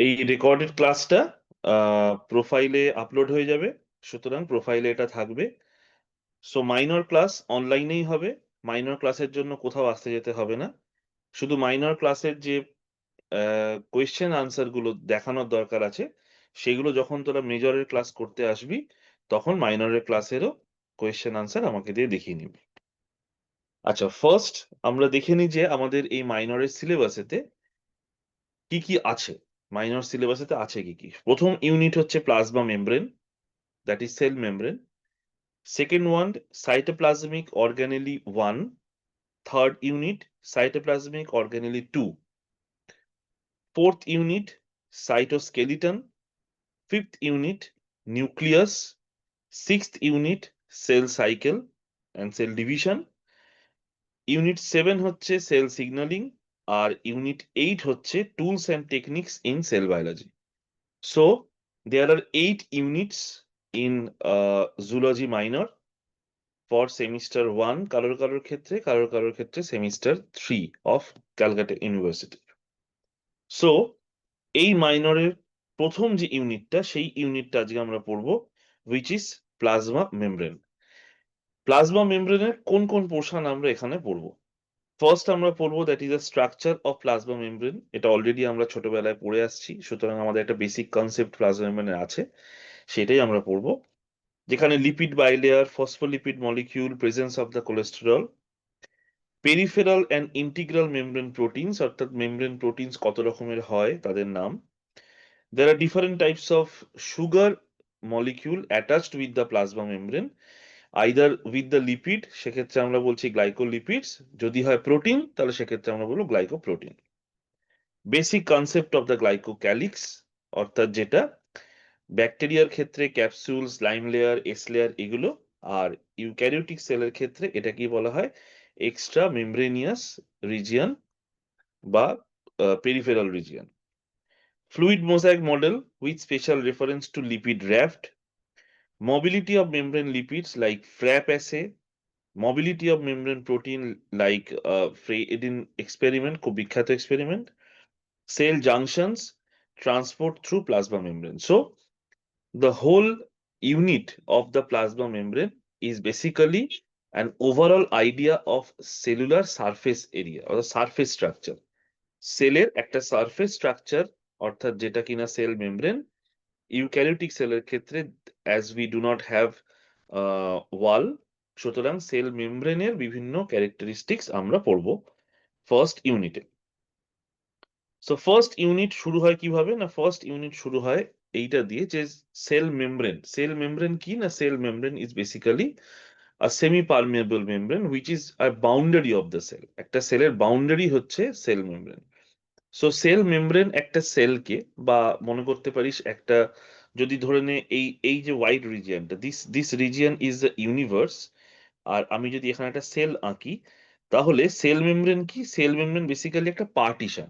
এই রেকর্ডেড ক্লাসটা প্রোফাইলে আপলোড হয়ে যাবে, সুতরাং প্রোফাইলে এটা থাকবে। সো মাইনর ক্লাস অনলাইনেই হবে। মাইনর ক্লাসের জন্য কোথাও আসতে যেতে হবে না। শুধু মাইনর ক্লাসের যে কোয়েশ্চেন আনসার গুলো দেখানোর দরকার আছে, সেগুলো যখন তোরা মেজরের ক্লাস করতে আসবি, তখন মাইনরের ক্লাসেরও কোয়েশ্চেন আনসার আমাকে দিয়ে দেখিয়ে নিবি। আচ্ছা, ফার্স্ট আমরা দেখে নিই যে আমাদের এই মাইনরের সিলেবাসেতে কি কি আছে। মাইনর সিলেবাসেতে আছে কি কি। প্রথম ইউনিট হচ্ছে plasma membrane, that is cell membrane. Second one cytoplasmic organelle 1। Third unit cytoplasmic organelle 2। Fourth unit cytoskeleton. Fifth unit nucleus. Sixth unit cell cycle and cell division. Unit 7 হচ্ছে সেল সিগন্যালিং। আর unit 8 হচ্ছে tools and techniques in sell biology. So there are 8 units in zoology minor for semester 1 কারোর কারোর ক্ষেত্রে, কারোর কারোর ক্ষেত্রে semester 3 of Calcutta University. So এই মাইনরের প্রথম যে ইউনিটটা, সেই ইউনিটটা আজকে আমরা পড়বো, which is plasma membrane. Plasma মেমব্রেনের কোন কোন পোর্শন আমরা এখানে পড়বো। ফার্স্ট আমরা পড়বো that is the structure of plasma membrane. এটা অলরেডি আমরা ছোটবেলায় পড়ে আসছি, সুতরাং আমাদের একটা বেসিক কনসেপ্ট প্লাজমা মেমব্রেনের আছে, সেটাই আমরা পড়বো। যেখানে lipid bilayer, phospholipid molecule, presence of the cholesterol, peripheral and integral membrane proteins, অর্থাৎ মেমব্রেন প্রোটিনস কত রকমের হয় তাদের নাম। There are different types of sugar molecule attached with the plasma membrane, either with the lipid, সেক্ষেত্রে আমরা বলছি গ্লাইকোলিপিডস, যদি হয় প্রোটিন তাহলে সেক্ষেত্রে আমরা বলবো glycoprotein. Basic concept of the glycocalyx, অর্থাৎ যেটা ব্যাকটেরিয়ার ক্ষেত্রে capsule, slime layer, S layer এগুলো, আর ইউক্যারিওটিক সেলের ক্ষেত্রে এটা কি বলা হয়, এক্সট্রা মেমব্রেনিয়াস রিজিয়ন বা peripheral region. Fluid mosaic model with special reference to lipid raft, mobility of membrane lipids like FRAP assay, mobility of membrane protein like Frey-Edin experiment, খুব বিখ্যাত experiment, cell junctions, transport through plasma membrane. So the whole unit of the plasma membrane is basically an overall idea of cellular surface area or the surface structure. সেলের একটা surface structure, অর্থাৎ যেটা কিনা cell membrane. Eukaryotic সেলের ক্ষেত্রে as we do not have wall, সুতরাং cell মেমব্রেনের বিভিন্ন ক্যারেক্টারিস্টিক্স আমরা পড়বো ফার্স্ট ইউনিটে। সো ফার্স্ট ইউনিট শুরু হয় কিভাবে না, ফার্স্ট ইউনিট শুরু হয় এইটা দিয়ে যে সেল মেমব্রেন। সেল মেমব্রেন কি না, cell membrane is basically a semi permeable membrane which is a boundary of the cell. একটা সেলের বাউন্ডারি হচ্ছে cell membrane. So cell membrane একটা সেলকে, বা মনে করতে পারিস একটা, যদি ধরে নে এই এই যে হোয়াইট রিজিয়নটা, this this region is the universe. আর আমি যদি এখানে একটা সেল আঁকি, তাহলে সেল মেমব্রেন কি, সেল মেমব্রেন বেসিক্যালি একটা পার্টিশন।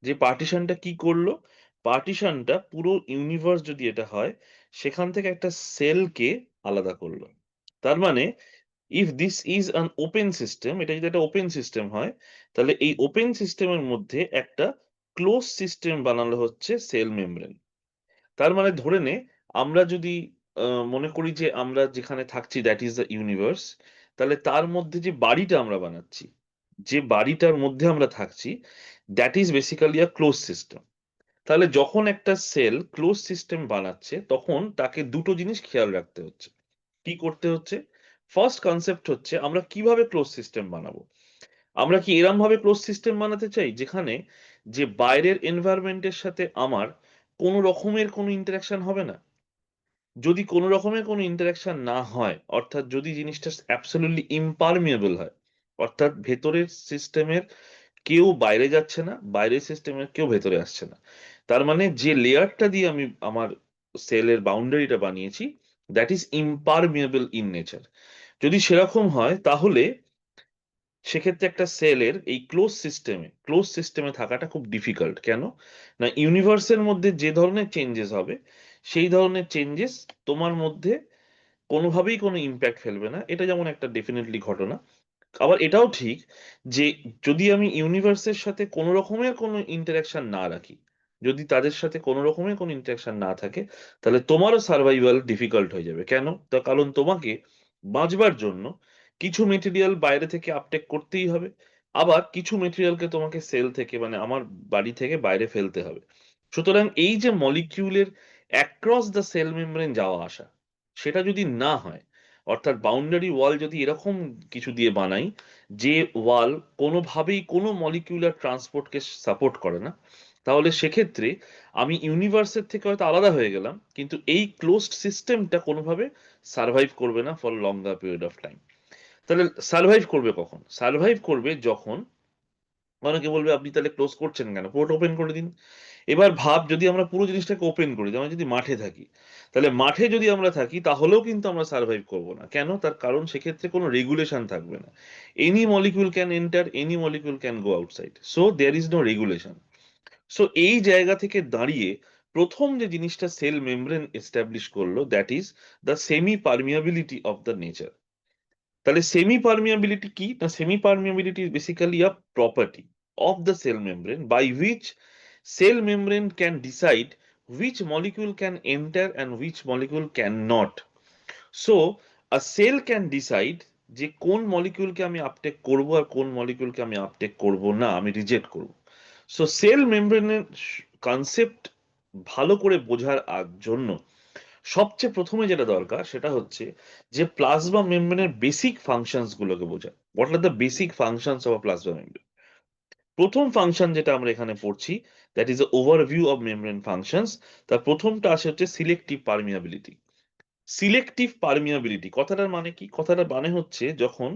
যে পার্টিশনটা কি করলো, পার্টিশনটা পুরো ইউনিভার্স যদি এটা হয়, সেখান থেকে একটা সেলকে আলাদা করলো। তার মানে if this is an open system, এটা যদি একটা ওপেন সিস্টেম হয়, তাহলে এই ওপেন সিস্টেমের মধ্যে একটা ক্লোজ সিস্টেম বানানো হচ্ছে সেল মেমব্রেন। তার মানে ধরে নে, আমরা যদি মনে করি যে আমরা যেখানে থাকছি দ্যাট ইজ দ্য ইউনিভার্স, তাহলে তার মধ্যে যে বাড়িটা আমরা বানাচ্ছি, যে বাড়িটার মধ্যে আমরা থাকছি, that is basically a close system. তাহলে যখন একটা সেল ক্লোজ সিস্টেম বানাচ্ছে, তখন তাকে দুটো জিনিস খেয়াল রাখতে হচ্ছে। কি করতে হচ্ছে, ফার্স্ট কনসেপ্ট হচ্ছে আমরা কিভাবে ক্লোজ সিস্টেম বানাবো। আমরা কি এরম ভাবে ক্লোজ সিস্টেম বানাতে চাই যেখানে যে বাইরের এনভায়রনমেন্টের সাথে আমার কোনো রকমের কোনো ইন্টারাকশন হবে না। যদি কোনো রকমের কোনো ইন্টারাকশন না হয়, অর্থাৎ যদি জিনিসটা অ্যাবসলিউটলি ইমপারমিয়েবল হয়, অর্থাৎ ভেতরের সিস্টেমের কেউ বাইরে যাচ্ছে না, বাইরের সিস্টেমের কেউ ভেতরে আসছে না, তার মানে যে লেয়ারটা দিয়ে আমি আমার সেলের বাউন্ডারিটা বানিয়েছি, দ্যাট ইজ ইমপারমিয়েবল ইন নেচার। যদি সেরকম হয়, তাহলে সেক্ষেত্রে একটা সেলের এই ক্লোজ সিস্টেমে থাকাটা খুব ডিফিকাল্ট। কেন না, ইউনিভার্সের মধ্যে যে ধরনের চেঞ্জেস হবে, সেই ধরনের চেঞ্জেস তোমার মধ্যে কোনোভাবেই কোনো ইম্প্যাক্ট ফেলবে না। এটা যেমন একটা ডেফিনেটলি ঘটনা। আবার এটাও ঠিক যে যদি আমি ইউনিভার্সের সাথে কোনো রকমের কোনো ইন্টারাকশন না রাখি, যদি তাদের সাথে কোনো রকমের কোনো ইন্টারাকশন না থাকে, তাহলে তোমারও সার্ভাইভাল ডিফিকাল্ট হয়ে যাবে। কেন? তার কারণ তোমাকে বাঁচবার জন্য কিছু মেটেরিয়াল বাইরে থেকে আপটেক করতেই হবে, আবার কিছু মেটেরিয়ালকে তোমাকে সেল থেকে, মানে আমার বাড়ি থেকে বাইরে ফেলতে হবে। সুতরাং এই যে মলিকিউলের অ্যাক্রস দ্য সেল মেমব্রেন যাওয়া আসা, সেটা যদি না হয়, অর্থাৎ বাউন্ডারি ওয়াল যদি এরকম কিছু দিয়ে বানাই যে ওয়াল কোনোভাবেই কোনো মলিকিউলার ট্রান্সপোর্টকে সাপোর্ট করে না, তাহলে সেক্ষেত্রে আমি ইউনিভার্সের থেকে হয়তো আলাদা হয়ে গেলাম, কিন্তু এই ক্লোজড সিস্টেমটা কোনোভাবে সার্ভাইভ করবে না for longer period of time. তাহলে সার্ভাইভ করবে কখন? সার্ভাইভ করবে যখন, অনেকে বলবে আপনি তাহলে ক্লোজ করছেন কেন, পোর্ট ওপেন করে দিন। এবার ভাব, যদি আমরা পুরো জিনিসটাকে ওপেন করি, যেমন যদি মাঠে থাকি, তাহলে মাঠে যদি আমরা থাকি তাহলেও কিন্তু আমরা সার্ভাইভ করব না। কেন? তার কারণ সেক্ষেত্রে কোনো রেগুলেশন থাকবে না। Any molecule can enter, any molecule can go outside, so there is no regulation. So এই জায়গা থেকে দাঁড়িয়ে প্রথম যে জিনিসটা সেল মেমব্রেন এস্টাবলিশ করলো, that is the semi permeability of the nature. তাহলে সেমি পারমিয়াবিলিটি কি না? Semi permeability is basically a property of the cell membrane by which cell membrane can decide which molecule can enter and which molecule cannot. So a cell can decide যে কোন মলিকিউলকে আমি uptake করব আর কোন মলিকিউলকে আমি uptake করব না, আমি reject করব। সো সেল মেমব্রেনের কনসেপ্ট ভালো করে বোঝার জন্য সবচেয়ে প্রথমে যেটা দরকার সেটা হচ্ছে যে প্লাজমা মেমব্রেনের বেসিক ফাংশনস গুলোকে বোঝা। What are the basic functions of plasma membrane? প্রথম ফাংশন যেটা আমরা এখানে পড়ছি, that is overview of membrane functions. তার প্রথমটা আসে হচ্ছে সিলেক্টিভ পারমিয়াবিলিটি। সিলেক্টিভ পারমিয়াবিলিটি কথাটার মানে কি? কথাটার মানে হচ্ছে যখন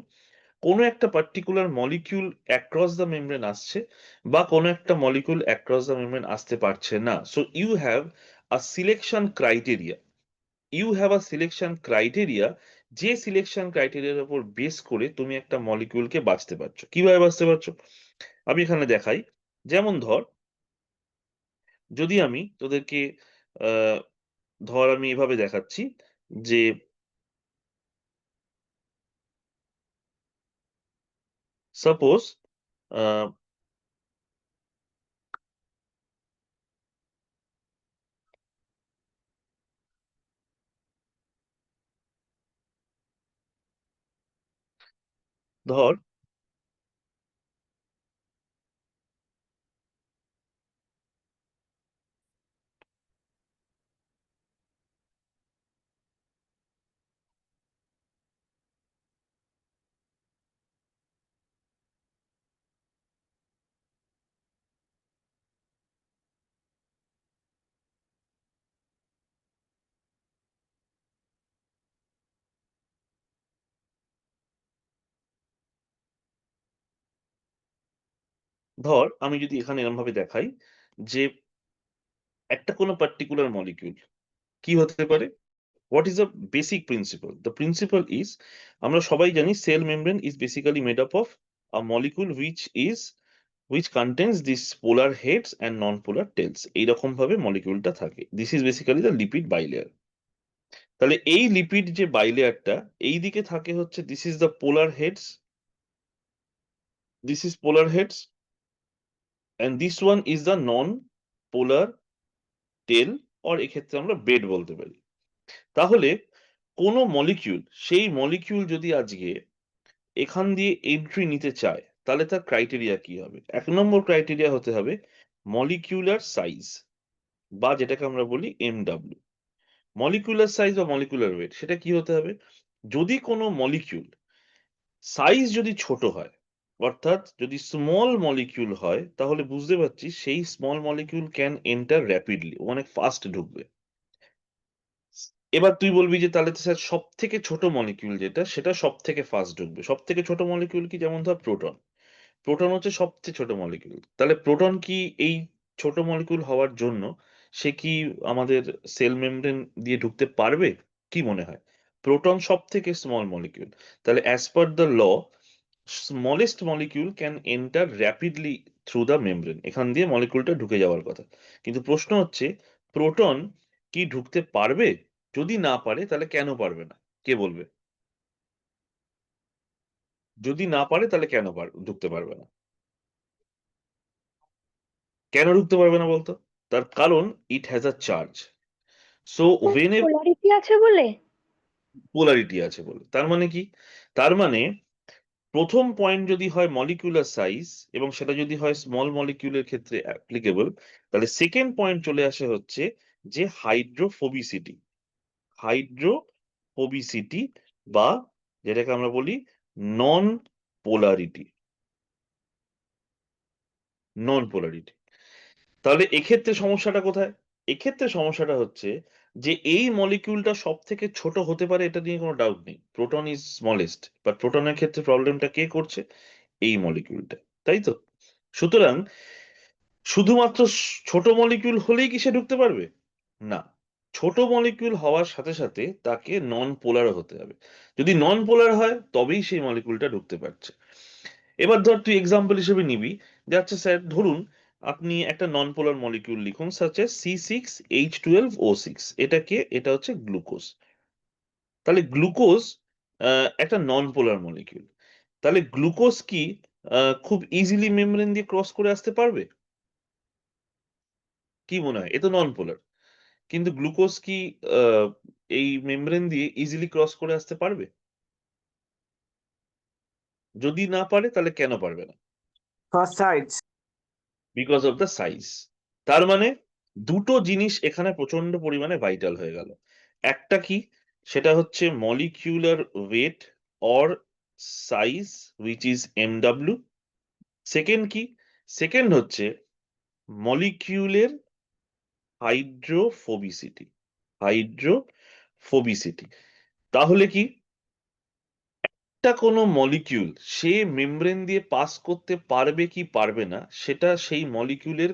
কোনো একটা particular molecule across the membrane আসছে, বা কোনো একটা মলিকিউল অ্যাক্রস দ্য মেমব্রেন আসতে পারছে না, so you have a selection criteria. যে সিলেকশন ক্রাইটেরিয়ার উপর বেস করে তুমি একটা মলিকিউলকে বাঁচতে পারছো। কিভাবে বাঁচতে পারছো? আমি এখানে দেখাই। যেমন ধর, যদি আমি তোদেরকে আহ, ধর আমি এভাবে দেখাচ্ছি যে সাপোজ, ধর ধর আমি যদি এখানে এরকম ভাবে দেখাই যে একটা কোনো পার্টিকুলার মলিকিউল কি হতে পারে, what is the basic principal? The principal is, আমরা সবাই জানি sell membrane is basically made up of a molecule which contains these polar heads and non-polar tails। এইরকম ভাবে মলিকিউলটা থাকে। This is basically the lipid bilayer. তাহলে এই lipid যে বাইলেয়ারটা, এই দিকে থাকে হচ্ছে this is the polar heads, this is polar heads, and this one is the non polar tail, or এক্ষেত্রে আমরা বেড বলতে পারি। তাহলে কোন মলিকিউল, সেই মলিকিউল যদি আজকে এখান দিয়ে এন্ট্রি নিতে চায়, তাহলে তার ক্রাইটেরিয়া কি হবে? এক নম্বর ক্রাইটেরিয়া হতে হবে মলিকিউলার সাইজ, বা যেটাকে আমরা বলি এমডব্লিউ। মলিকুলার সাইজ বা মলিকুলার ওয়েট, সেটা কি হতে হবে? যদি কোনো মলিকিউল সাইজ যদি ছোট হয়, অর্থাৎ যদি স্মল মলিকিউল হয়, তাহলে বুঝতে পারছি সেই small molecule can enter rapidly, অনেক ফাস্ট ঢুকবে। এবার তুই বলবি যে তাহলে তো স্যার সব থেকে ছোট মলিকিউল যেটা, সেটা সব থেকে ফাস্ট ঢুকবে। সব থেকে ছোট মলিকিউল কি? যেমন ধর প্রোটন। প্রোটন হচ্ছে সবচেয়ে ছোট মলিকিউল। তাহলে প্রোটন কি এই ছোট মলিকিউল হওয়ার জন্য সে কি আমাদের সেল মেমব্রেন দিয়ে ঢুকতে পারবে? কি মনে হয়? প্রোটন সব থেকে স্মল মলিকিউল। তাহলে as per the law, smallest molecule can enter rapidly through the membrane. এখান দিয়ে মলিকিউলটা ঢুকে যাওয়ার কথা। কিন্তু প্রশ্ন হচ্ছে, প্রোটন কি ঢুকতে পারবে? যদি না পারে তাহলে কেন পারবে না? কে বলবে? যদি না পারে তাহলে কেন ঢুকতে পারবে না? কেন ঢুকতে পারবে না বলতো? তার কারণ it has a charge. So when a polarity আছে বলে। পোলারিটি আছে বলে তার মানে কি? তার মানে প্রথম পয়েন্ট যদি হয় মলিকুলার সাইজ এবং সেটা যদি হয় স্মল মলিকিউলের ক্ষেত্রে অ্যাপ্লিকেবল, তাহলে সেকেন্ড পয়েন্ট চলে আসে হচ্ছে যে হাইড্রোফোবিসিটি। হাইড্রোফোবিসিটি বা যেটাকে আমরা বলি নন পোলারিটি। নন পোলারিটি। তাহলে এক্ষেত্রে সমস্যাটা কোথায়? এক্ষেত্রে সমস্যাটা হচ্ছে যে এই মলিকিউলটা সব থেকে ছোট হতে পারে, এটা নিয়ে কোনো ডাউট নেই। প্রোটন ইজ স্মলেস্ট, বাট প্রোটনের ক্ষেত্রে প্রবলেমটা কে করছে? এই মলিকিউলটা, তাই তো? সুতরাং শুধুমাত্র ছোট মলিকিউল হলেই কি সে ঢুকতে পারবে? না, ছোট মলিকিউল হওয়ার সাথে সাথে তাকে নন পোলার হতে হবে। যদি নন পোলার হয় তবেই সেই মলিকিউলটা ঢুকতে পারছে। এবার ধর তুই এক্সাম্পল হিসেবে নিবি যে আচ্ছা স্যার ধরুন আপনি একটা নন পোলার মলিকিউল লিখুন সাচ C6H12O6। এটা হচ্ছে গ্লুকোজ। তাহলে গ্লুকোজ একটা নন পোলার মলিকিউল। তাহলে গ্লুকোজ কি খুব ইজিলি মেমব্রেন দিয়ে ক্রস করে আসতে পারবে? কি মনে হয়? এ তো নন পোলার, কিন্তু গ্লুকোজ কি আহ, এই মেমব্রেন দিয়ে ইজিলি ক্রস করে আসতে পারবে? যদি না পারে তাহলে কেন পারবে না? First size. Because of the size. তার মানে দুটো জিনিস এখানে প্রচন্ড পরিমাণে ভাইটাল হয়ে গেল। একটা কি? সেটা হচ্ছে molecular weight or size which is MW। Second কি? সেকেন্ড হচ্ছে মলিকিউলের হাইড্রোফোবিসিটি। হাইড্রোফোবিসিটি। তাহলে কি একটা কোনো মলিকিউল সে মেমব্রেন দিয়ে পাস করতে পারবে কি পারবে না, সেটা সেই মলিকিউলের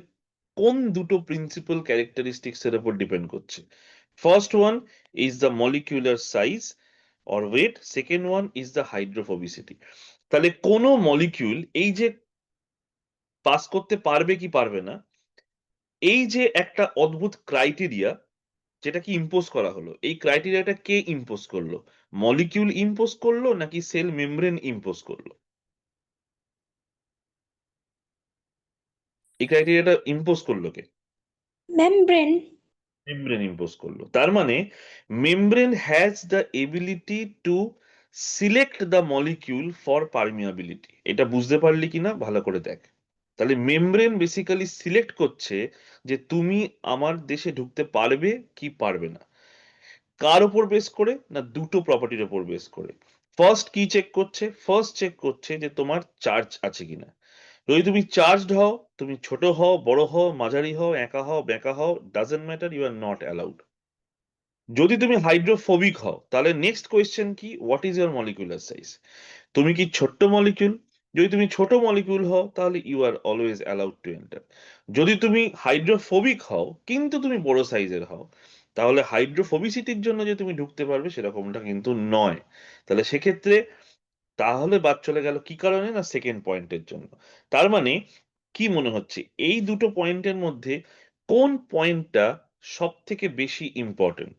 কোন দুটো প্রিন্সিপাল ক্যারেক্টারিস্টিক্স এর উপর ডিপেন্ড করছে। First one is the molecular size or weight, second one is the hydrophobicity. তাহলে কোনো মলিকিউল এই যে পাস করতে পারবে কি পারবে না, এই যে একটা অদ্ভুত ক্রাইটেরিয়া যেটা কি ইম্পোজ করা হলো, এই ক্রাইটেরিয়াটা কে ইম্পোজ করলো? মলিকিউল ইম্পোজ করলো নাকি সেল মেমব্রেন ইম্পোজ করলো? এই ক্রাইটেরিয়াটা ইম্পোজ করলো কে? মেমব্রেন। মেমব্রেন ইম্পোজ করলো। তার মানে membrane has the ability to select the molecule for permeability. এটা বুঝতে পারলি কিনা ভালো করে দেখ। তাহলে মেমব্রেন বেসিক্যালি সিলেক্ট করছে যে তুমি আমার দেশে ঢুকতে পারবে কি পারবে না। কার উপর বেস করে? না, দুটো প্রপার্টির উপর বেস করে। ফার্স্ট কি চেক করছে? ফার্স্ট চেক করছে যে তোমার চার্জ আছে কিনা। যদি তুমি চার্জড হও, তুমি ছোট হও, বড় হও, মাঝারি হও, একা হও, বেঁকা হও, doesn't matter, you are not allowed. যদি তুমি হাইড্রোফোবিক হও তাহলে নেক্সট কোয়েশ্চেন কি? What is your molecular size? তুমি কি ছোট্ট মলিকিউল? যদি তুমি ছোট মলিকিউল হও তাহলে you are always allowed to enter. যদি তুমি হাইড্রোফোবিক হও কিন্তু তুমি বড় সাইজের হও, তাহলে হাইড্রোফোবিসিটির জন্য যে তুমি ঢুকতে পারবে সেরকমটা কিন্তু নয়। তাহলে সেক্ষেত্রে তাহলে বাদ চলে গেল কি কারণে? না, সেকেন্ড পয়েন্টের জন্য। তার মানে কি মনে হচ্ছে এই দুটো পয়েন্টের মধ্যে কোন পয়েন্টটা সব থেকে বেশি important?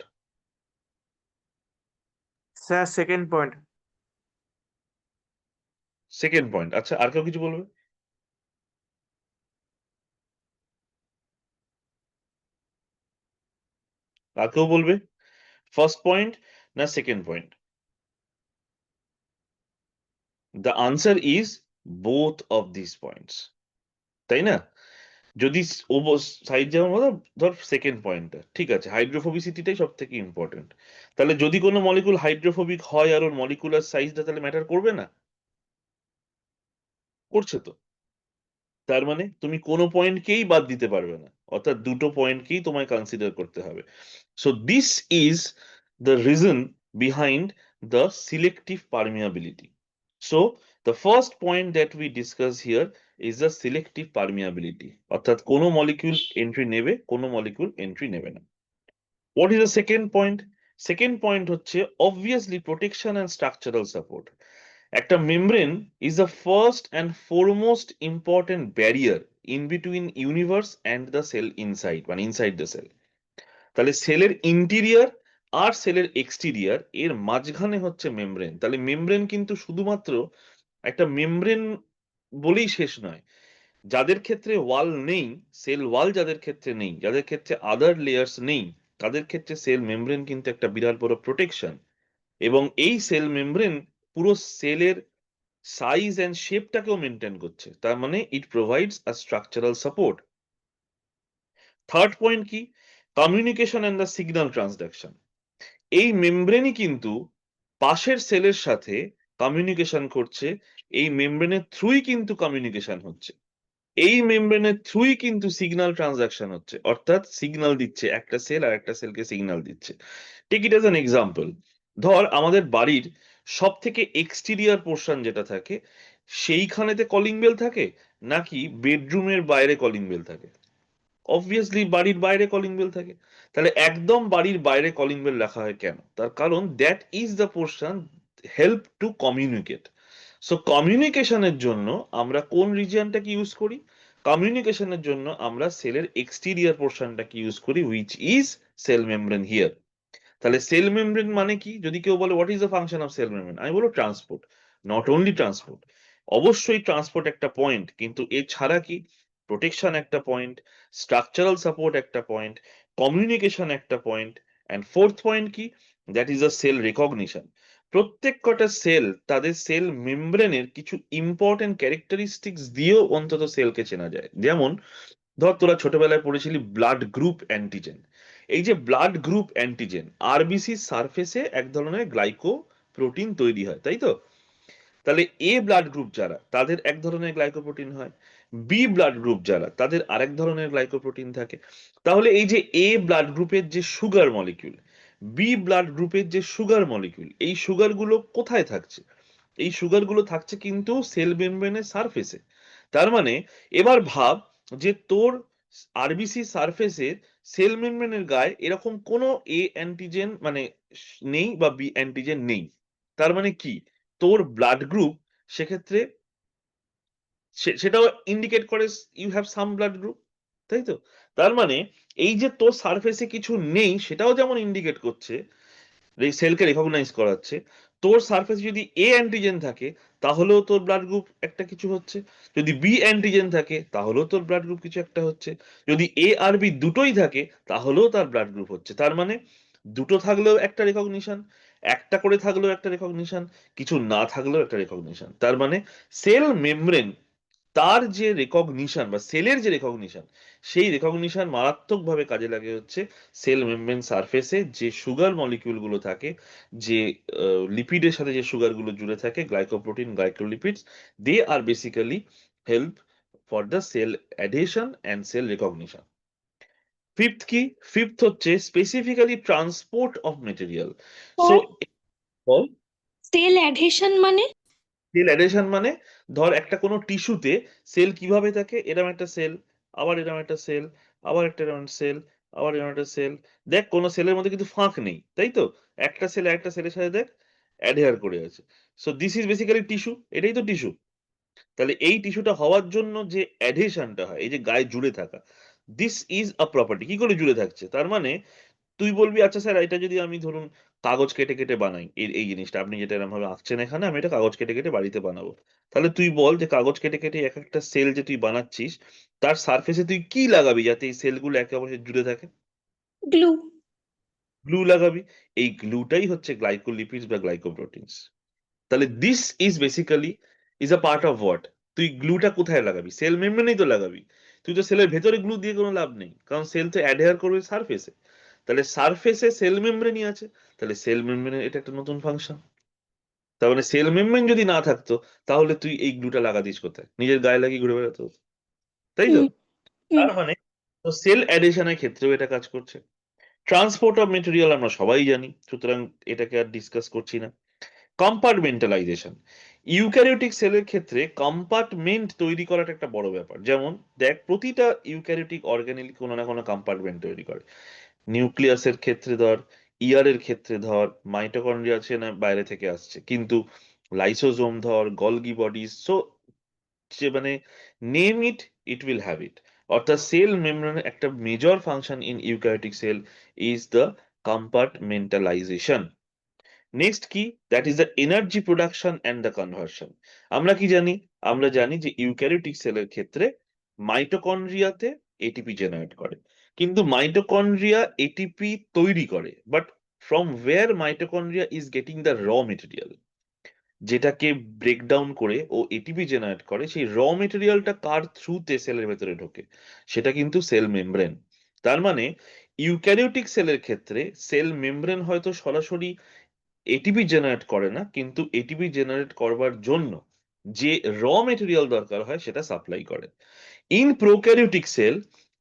Sir second point. Second point. আচ্ছা, আর কেউ কিছু বলবে? আর কেউ বলবে ফার্স্ট পয়েন্ট না second point? The answer is both of this points, তাই না? যদি সাইড যেমন বলো, ধর সেকেন্ড পয়েন্টটা ঠিক আছে, হাইড্রোফোবিসিটিটাই সব থেকে ইম্পর্টেন্ট। তাহলে যদি কোনো মলিকুল হাইড্রোফোবিক হয় আর ওর মলিকুলার সাইজটা তাহলে ম্যাটার করবে না? করছে তো। তার মানে তুমি কোনো পয়েন্টকেই বাদ দিতে পারবে না, অর্থাৎ দুটো পয়েন্টকেই তোমায় কনসিডার করতে হবে। So this is the reason behind the selective permeability. So the first point that we discuss here is the selective permeability, অর্থাৎ কোনো মলিকিউল এন্ট্রি নেবে, কোনো মলিকিউল এন্ট্রি নেবে না। What is the second point? Second point হচ্ছে obviously protection and structural support. একটা membrane is the first and foremost important barrier in between universe and the cell inside, মানে inside the cell. তাহলে সেলের interior আর সেলের এক্সটিরিয়ার এর মাঝখানে হচ্ছে membrane. তাহলে মেমব্রেন কিন্তু শুধুমাত্র একটা মেমব্রেন বলেই শেষ নয়। যাদের ক্ষেত্রে ওয়াল নেই, সেল ওয়াল যাদের ক্ষেত্রে নেই, যাদের ক্ষেত্রে আদার লেয়ার্স নেই, তাদের ক্ষেত্রে সেল মেমব্রেন কিন্তু একটা বিরাট বড় প্রোটেকশন। এবং এই সেল মেমব্রেন পুরো সেলের সাইজ অ্যান্ড শেপটাকেও মেনটেন করছে। তার মানে it provides a structural support. Third point কি? Communication and the signal transduction. এই মেমব্রেনই কিন্তু পাশের সেলের সাথে কমিউনিকেশন করছে। এই মেমব্রেনের থ্রুই কিন্তু কমিউনিকেশন হচ্ছে। এই মেমব্রেনের থ্রুই কিন্তু সিগন্যাল ট্রানজাকশন হচ্ছে, অর্থাৎ সিগন্যাল দিচ্ছে, একটা সেল আর একটা সেলকে সিগন্যাল দিচ্ছে। Take it as an example. ধর আমাদের বাড়ির সব থেকে এক্সটিরিয়ার পোর্শন যেটা থাকে, সেইখানেতে কলিং বেল থাকে, নাকি বেডরুমের বাইরে কলিং বেল থাকে? অবভিয়াসলি বাড়ির বাইরে কলিং বেল থাকে। তাহলে একদম বাড়ির বাইরে কলিং বেল রাখা হয় কেন? তার কারণ that is the portion help to communicate. So কমিউনিকেশনের জন্য আমরা কোন রিজিয়নটাকে ইউজ করি? কমিউনিকেশনের জন্য আমরা সেলের এক্সটিরিয়ার পোর্শনটাকে ইউজ করি, which is cell membrane here. তাহলে সেল মেমব্রেন মানে কি? যদি কেউ বলে what is the function of cell membrane, আমি বলবো ট্রান্সপোর্ট। নট অনলি ট্রান্সপোর্ট, অবশ্যই ট্রান্সপোর্ট একটা পয়েন্ট, কিন্তু এছাড়া কি? প্রোটেকশন একটা পয়েন্ট, স্ট্রাকচারাল সাপোর্ট একটা পয়েন্ট, কমিউনিকেশন একটা পয়েন্ট, অ্যান্ড ফোর্থ পয়েন্ট কি? That is a cell recognition. প্রত্যেক কটা সেল তাদের সেল মেমব্রেনের কিছু ইম্পর্টেন্ট ক্যারেক্টারিস্টিক্স দিয়েও অন্তত সেলকে চেনা যায়। যেমন ধর তোরা ছোটবেলায় পড়েছিলি ব্লাড গ্রুপ অ্যান্টিজেন। এই যে ব্লাড গ্রুপ অ্যান্টিজেন, আরবিসি সারফেসে এক ধরনের গ্লাইকো প্রোটিন তৈরি হয়, তাই তো? তাহলে এ ব্লাড গ্রুপ যারা, তাদের এক ধরনের গ্লাইকোপ্রোটিন হয়। বি ব্লাড গ্রুপ যারা, তাদের আরেক ধরনের গ্লাইকোপ্রোটিন থাকে। তাহলে এই যে এ ব্লাড গ্রুপের যে সুগার মলিকিউল, বি ব্লাড গ্রুপের যে সুগার মলিকিউল, এই সুগারগুলো কোথায় থাকছে? এই সুগারগুলো থাকছে কিন্তু সেল মেমব্রেনের সারফেসে। তার মানে এবার ভাব যে তোর আরবিসি সারফেসে সেল মেমব্রেনের গায়ে এরকম কোনো এ অ্যান্টিজেন মানে নেই, বা বি অ্যান্টিজেন নেই। তার মানে কি? তোর ব্লাড গ্রুপ সেক্ষেত্রে সেটাও ইন্ডিকেট করে you have some blood group, তাই তো? তার মানে এই যে তোর সারফেসে কিছু নেই সেটাও যেমন ইন্ডিকেট করছে, সেলকে রেকগনাইজ করাচ্ছে। তোর সারফেসে যদি এ অ্যান্টিজেন থাকে তাহলেও তোর ব্লাড গ্রুপ একটা কিছু হচ্ছে, যদি বি অ্যান্টিজেন থাকে তাহলেও তোর ব্লাড গ্রুপ কিছু একটা হচ্ছে, যদি এ আর বি দুটোই থাকে তাহলেও তার ব্লাড গ্রুপ হচ্ছে। তার মানে দুটো থাকলেও একটা রেকগনিশন, একটা করে থাকলেও একটা রেকগনিশন, কিছু না থাকলেও একটা রেকগনিশন। তার মানে সেল মেমব্রেন তার যে রেকগনিশন বা সেলের যে রেকগনিশন, সেই রেকগনিশন মারাত্মকভাবে কাজে লাগে হচ্ছে সেল মেমব্রেন সারফেসে যে সুগার মলিকিউল গুলো থাকে, যে লিপিডের সাথে যে সুগার গুলো জুড়ে থাকে, glycoprotein, glycolipids, they are basically help for the cell adhesion and cell recognition. Fifth কি? ফিফথ হচ্ছে specifically transport of material. So cell adhesion মানে? সেল অ্যাডহেশন মানে, ধর একটা কোনো টিস্যুতে সেল কিভাবে থাকে, এরকম একটা সেল, আবার এরকম একটা সেল, আবার একটা এরকম সেল, আবার এরকম একটা সেল। দেখ কোনো সেলের মধ্যে কিন্তু ফাঁক নেই, তাই তো? একটা সেল একটা সেলের সাথে দেখ অ্যাডহেয়ার করে আছে। So this is basically tissue, এটাই তো টিস্যু। তাহলে এই টিস্যুটা হওয়ার জন্য যে অ্যাডহেশনটা হয়, এই যে গায়ে জুড়ে থাকা, দিস ইজ আ প্রপার্টি। কি করে জুড়ে থাকছে? তার মানে তুই বলবি আচ্ছা স্যার এটা যদি আমি ধরুন কাগজ কেটে কেটে বানাই, এই জিনিসটা আপনি যেটা এরকম ভাবে আঁকছেন এখানে, আমি এটা কাগজ কেটে কেটে বাড়িতে বানাবো। তাহলে তুই বল যে কাগজ কেটে কেটে এক একটা সেল যে তুই বানাচ্ছিস, তার সারফেসে তুই কি লাগাবি যাতে এই সেলগুলো একে অপরের সাথে জুড়ে থাকে? গ্লু। গ্লু লাগাবি। এই গ্লুটাই হচ্ছে গ্লাইকোলিপিডস বা গ্লাইকোপ্রোটিনস। তাহলে this is basically is a part of what? তুই গ্লুটা কোথায় লাগাবি? সেল মেমব্রেনেই তো লাগাবি। তুই তো সেলের ভেতরে গ্লু দিয়ে কোনো লাভ নেই, কারণ সেল তো অ্যাডহেয়ার করবে সারফেসে। তাহলে সারফেসে সেল মেমব্রেনই আছে, তাহলে সেল মেমব্রেনের এটা একটা নতুন ফাংশন। তার মানে সেল মেমব্রেন যদি না থাকতো তাহলে তুই এই গ্লুটা লাগাতিস কোথায়? নিজের গায়ে লাগিয়ে ঘুরে বেড়াতে হতো, তাই তো? হুম হুম তার মানে তো সেল অ্যাডিশনের ক্ষেত্রেও এটা কাজ করছে। ট্রান্সপোর্ট অফ মেটেরিয়াল আমরা সবাই জানি, সুতরাং এটাকে আর ডিসকাস করছি না। কম্পার্টমেন্টালাইজেশন, ইউক্যারিওটিক সেলের ক্ষেত্রে কম্পার্টমেন্ট তৈরি করাটা একটা বড় ব্যাপার। যেমন দেখ প্রতিটা ইউক্যারিওটিক অর্গানেল কোনো না কোনো কম্পার্টমেন্ট তৈরি করে। নিউক্লিয়াসের ক্ষেত্রে ধর, ইয়ারের ক্ষেত্রে ধর, মাইটোকন্ড্রিয়া আছে না বাইরে থেকে আসছে, কিন্তু লাইসোজোম ধর, গলগি বডিজ, সো যে মানে name it, it will have it. অর্থাৎ সেল মেমব্রেনের একটা major function in eukaryotic cell is the compartmentalization. Next কি? That is the energy production and the conversion. আমরা কি জানি? আমরা জানি যে ইউক্যারিওটিক সেলের ক্ষেত্রে মাইটোকন্ড্রিয়াতে এটিপি জেনারেট করে, কিন্তু মাইটোকন্ড্রিয়া এটিপি তৈরি করে, but from where mitochondria is getting the raw material, যেটাকে ব্রেকডাউন করে ও এটিপি জেনারেট করে, সেই র মেটেরিয়ালটা কার থ্রুতে সেলের ভেতরে ঢোকে, সেটা কিন্তু সেল মেমব্রেন। তার মানে ইউক্যারিওটিক সেলের ক্ষেত্রে সেল মেমব্রেন হয়তো সরাসরি এটিপি জেনারেট করে না, কিন্তু এটিপি জেনারেট করবার জন্য যে র মেটেরিয়াল দরকার হয় সেটা সাপ্লাই করে। In prokaryotic cell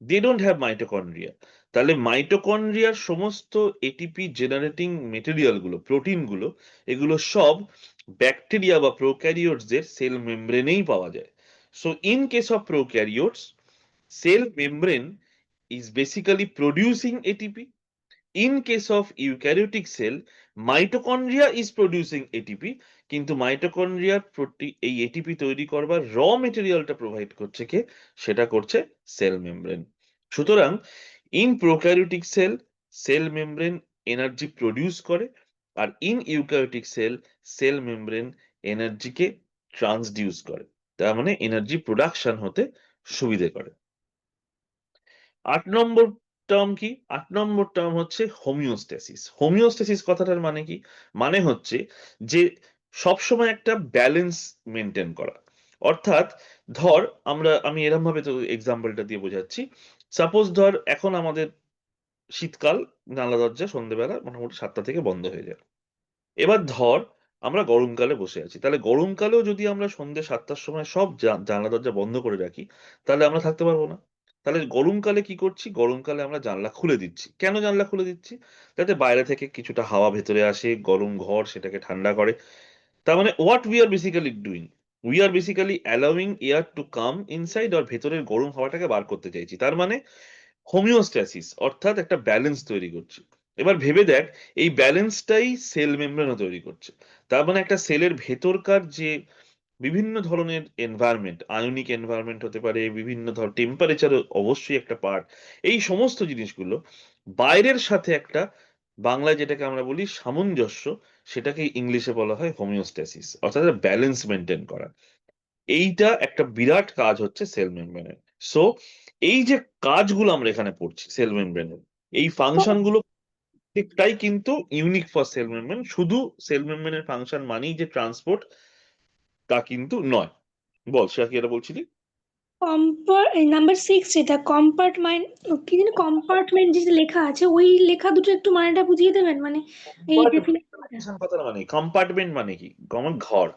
they don't have mitochondria. তাহলে মাইটোকন্ড্রিয়ার সমস্ত এটিপি জেনারেটিং মেটেরিয়াল গুলো, প্রোটিন গুলো, এগুলো সব ব্যাকটেরিয়া বা প্রোক্যারিওটসদের সেল মেমব্রেনেই পাওয়া যায়। So in case of prokaryotes, cell membrane is basically producing ATP. In case of eukaryotic cell, mitochondria is producing ATP, কিন্তু মাইটোকন্ড্রিয়ার এই এটিপি তৈরি করবার র মেটেরিয়ালটা প্রোভাইড করছে কে? সেটা করছে সেল মেমব্রেন। সুতরাং in prokaryotic cell, cell membrane energy produce করে, আর in eukaryotic cell, cell membrane এনার্জিকে ট্রান্সডিউস করে, তার মানে এনার্জি প্রোডাকশন হতে সুবিধে করে। 8 নম্বর টার্ম কি? 8 নম্বর টার্ম হচ্ছে হোমিওস্ট্যাসিস। হোমিওস্ট্যাসিস কথাটার মানে কি? মানে হচ্ছে যে সবসময় একটা ব্যালেন্স মেনটেন করা। অর্থাৎ ধর আমি এরকম ভাবে তো এক্সাম্পলটা দিয়ে বোঝাচ্ছি। সাপোজ ধর এখন আমাদের শীতকাল, জানলা দরজা সন্ধ্যেবেলা মোটামুটি 7টা থেকে বন্ধ হয়ে যায়। এবার ধর আমরা গরমকালে বসে আছি, তাহলে গরমকালেও যদি আমরা সন্ধ্যে 7টার সময় সব জানলা দরজা বন্ধ করে রাখি, তাহলে আমরা থাকতে পারবো না। তাহলে গরমকালে কি করছি? গরমকালে আমরা জানলা খুলে দিচ্ছি। কেন জানলা খুলে দিচ্ছি? যাতে বাইরে থেকে কিছুটা হাওয়া ভেতরে আসে, গরম ঘর সেটাকে ঠান্ডা করে। তার মানে what we are basically doing, we are basically allowing air to come inside, আর ভেতরের গরম হাওয়াটাকে বার করতে চাইছি। তার মানে হোমিওস্ট্যাসিস, অর্থাৎ একটা ব্যালেন্স তৈরি করছে। এবার ভেবে দেখ, এই ব্যালেন্সটাই সেল মেমব্রেনও তৈরি করছে। তার মানে একটা সেলের ভেতরকার যে বিভিন্ন ধরনের এনভায়রনমেন্ট, আয়নিক এনভায়রনমেন্ট হতে পারে, বিভিন্ন ধর টেম্পারেচার অবশ্যই একটা পার্ট, এই সমস্ত জিনিসগুলো বাইরের সাথে একটা, বাংলায় যেটাকে আমরা বলি সামঞ্জস্য, সেটাকে ইংলিশে বলা হয় হোমিওস্ট্যাসিস, অর্থাৎ ব্যালেন্স মেনটেন করা। এইটা একটা বিরাট কাজ হচ্ছে সেল মেমব্রেনের। সো এই যে কাজগুলো আমরা এখানে পড়ছি সেল মেমব্রেনের, এই ফাংশন গুলো প্রত্যেকটাই কিন্তু ইউনিক ফর সেল মেমব্রেন। শুধু সেল মেমব্রেনের ফাংশন মানেই যে ট্রান্সপোর্ট, তা কিন্তু নয়। বল, সেটা কি এটা বলছিলি? নাম্বার 6 যেটা কম্পার্টমেন্ট, কি যেন কম্পার্টমেন্ট যেটা লেখা আছে, ওই লেখা দুটো একটু মানেটা বুঝিয়ে দেবেন, মানে এই ডেফিনেশনটা। কথাটা মানে কম্পার্টমেন্ট মানে কি? যেমন ঘর,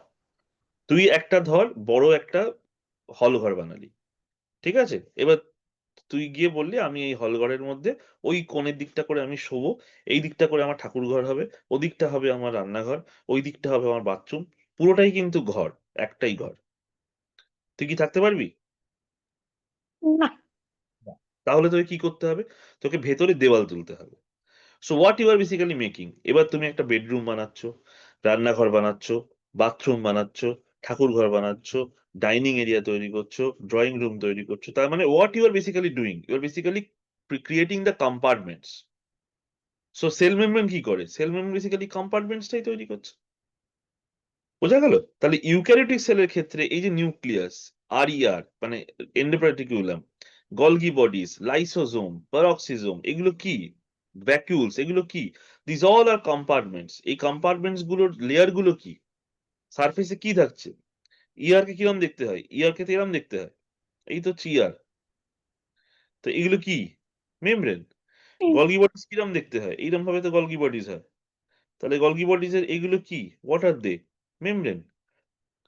তুই একটা ধর বড় একটা হল ঘর বানালি, ঠিক আছে? এবার তুই গিয়ে বললি আমি এই হল ঘরের মধ্যে ওই কোণের দিকটা করে আমি শোবো, এই দিকটা করে আমার ঠাকুর ঘর হবে, ওদিকটা হবে আমার রান্নাঘর, ওই দিকটা হবে আমার বাথরুম, পুরোটাই কিন্তু ঘর, একটাই ঘর। তুই কি থাকতে পারবি? না। না। তাহলে তোকে কি করতে হবে? তোকে ভেতরে দেওয়াল তুলতে হবে। So what you are basically making, এবার তুমি একটা বেডরুম বানাচ্ছ, রান্নাঘর বানাচ্ছ, বাথরুম বানাচ্ছ, ঠাকুর ঘর বানাচ্ছ, ডাইনিং এরিয়া তৈরি করছো, ড্রয়িং রুম তৈরি করছো। তার মানে what you are basically doing, you are basically creating the compartments. So cell membrane কি করে? সেল মেমব্রেন বেসিক্যালি কম্পার্টমেন্টসটাই তৈরি করছে। বোঝা গেল? তাহলে ইউক্যারিওটিক সেলের ক্ষেত্রে এই যে নিউক্লিয়াস, আরইআর মানে endoreticulum, golgi bodies, lysosome, peroxisome, এগুলো কি? ভ্যাকুলস, এগুলো কি? This all are compartments. এই কম্পার্টমেন্টস গুলোর লেয়ার গুলো কি? সারফেসে কি থাকছে? ইয়ার কে কিরম দেখতে হয়? ইয়ার কে তো এরম দেখতে হয়। এই তো ইয়ার। তো এগুলো কি? মেমব্রেন। গলগি বডিজ কিরম দেখতে হয়? এইরকম ভাবে তো গলগি বডিজ হয়। তাহলে গলগি বডিজ এর এগুলো কি? What are they? মেমব্রেন।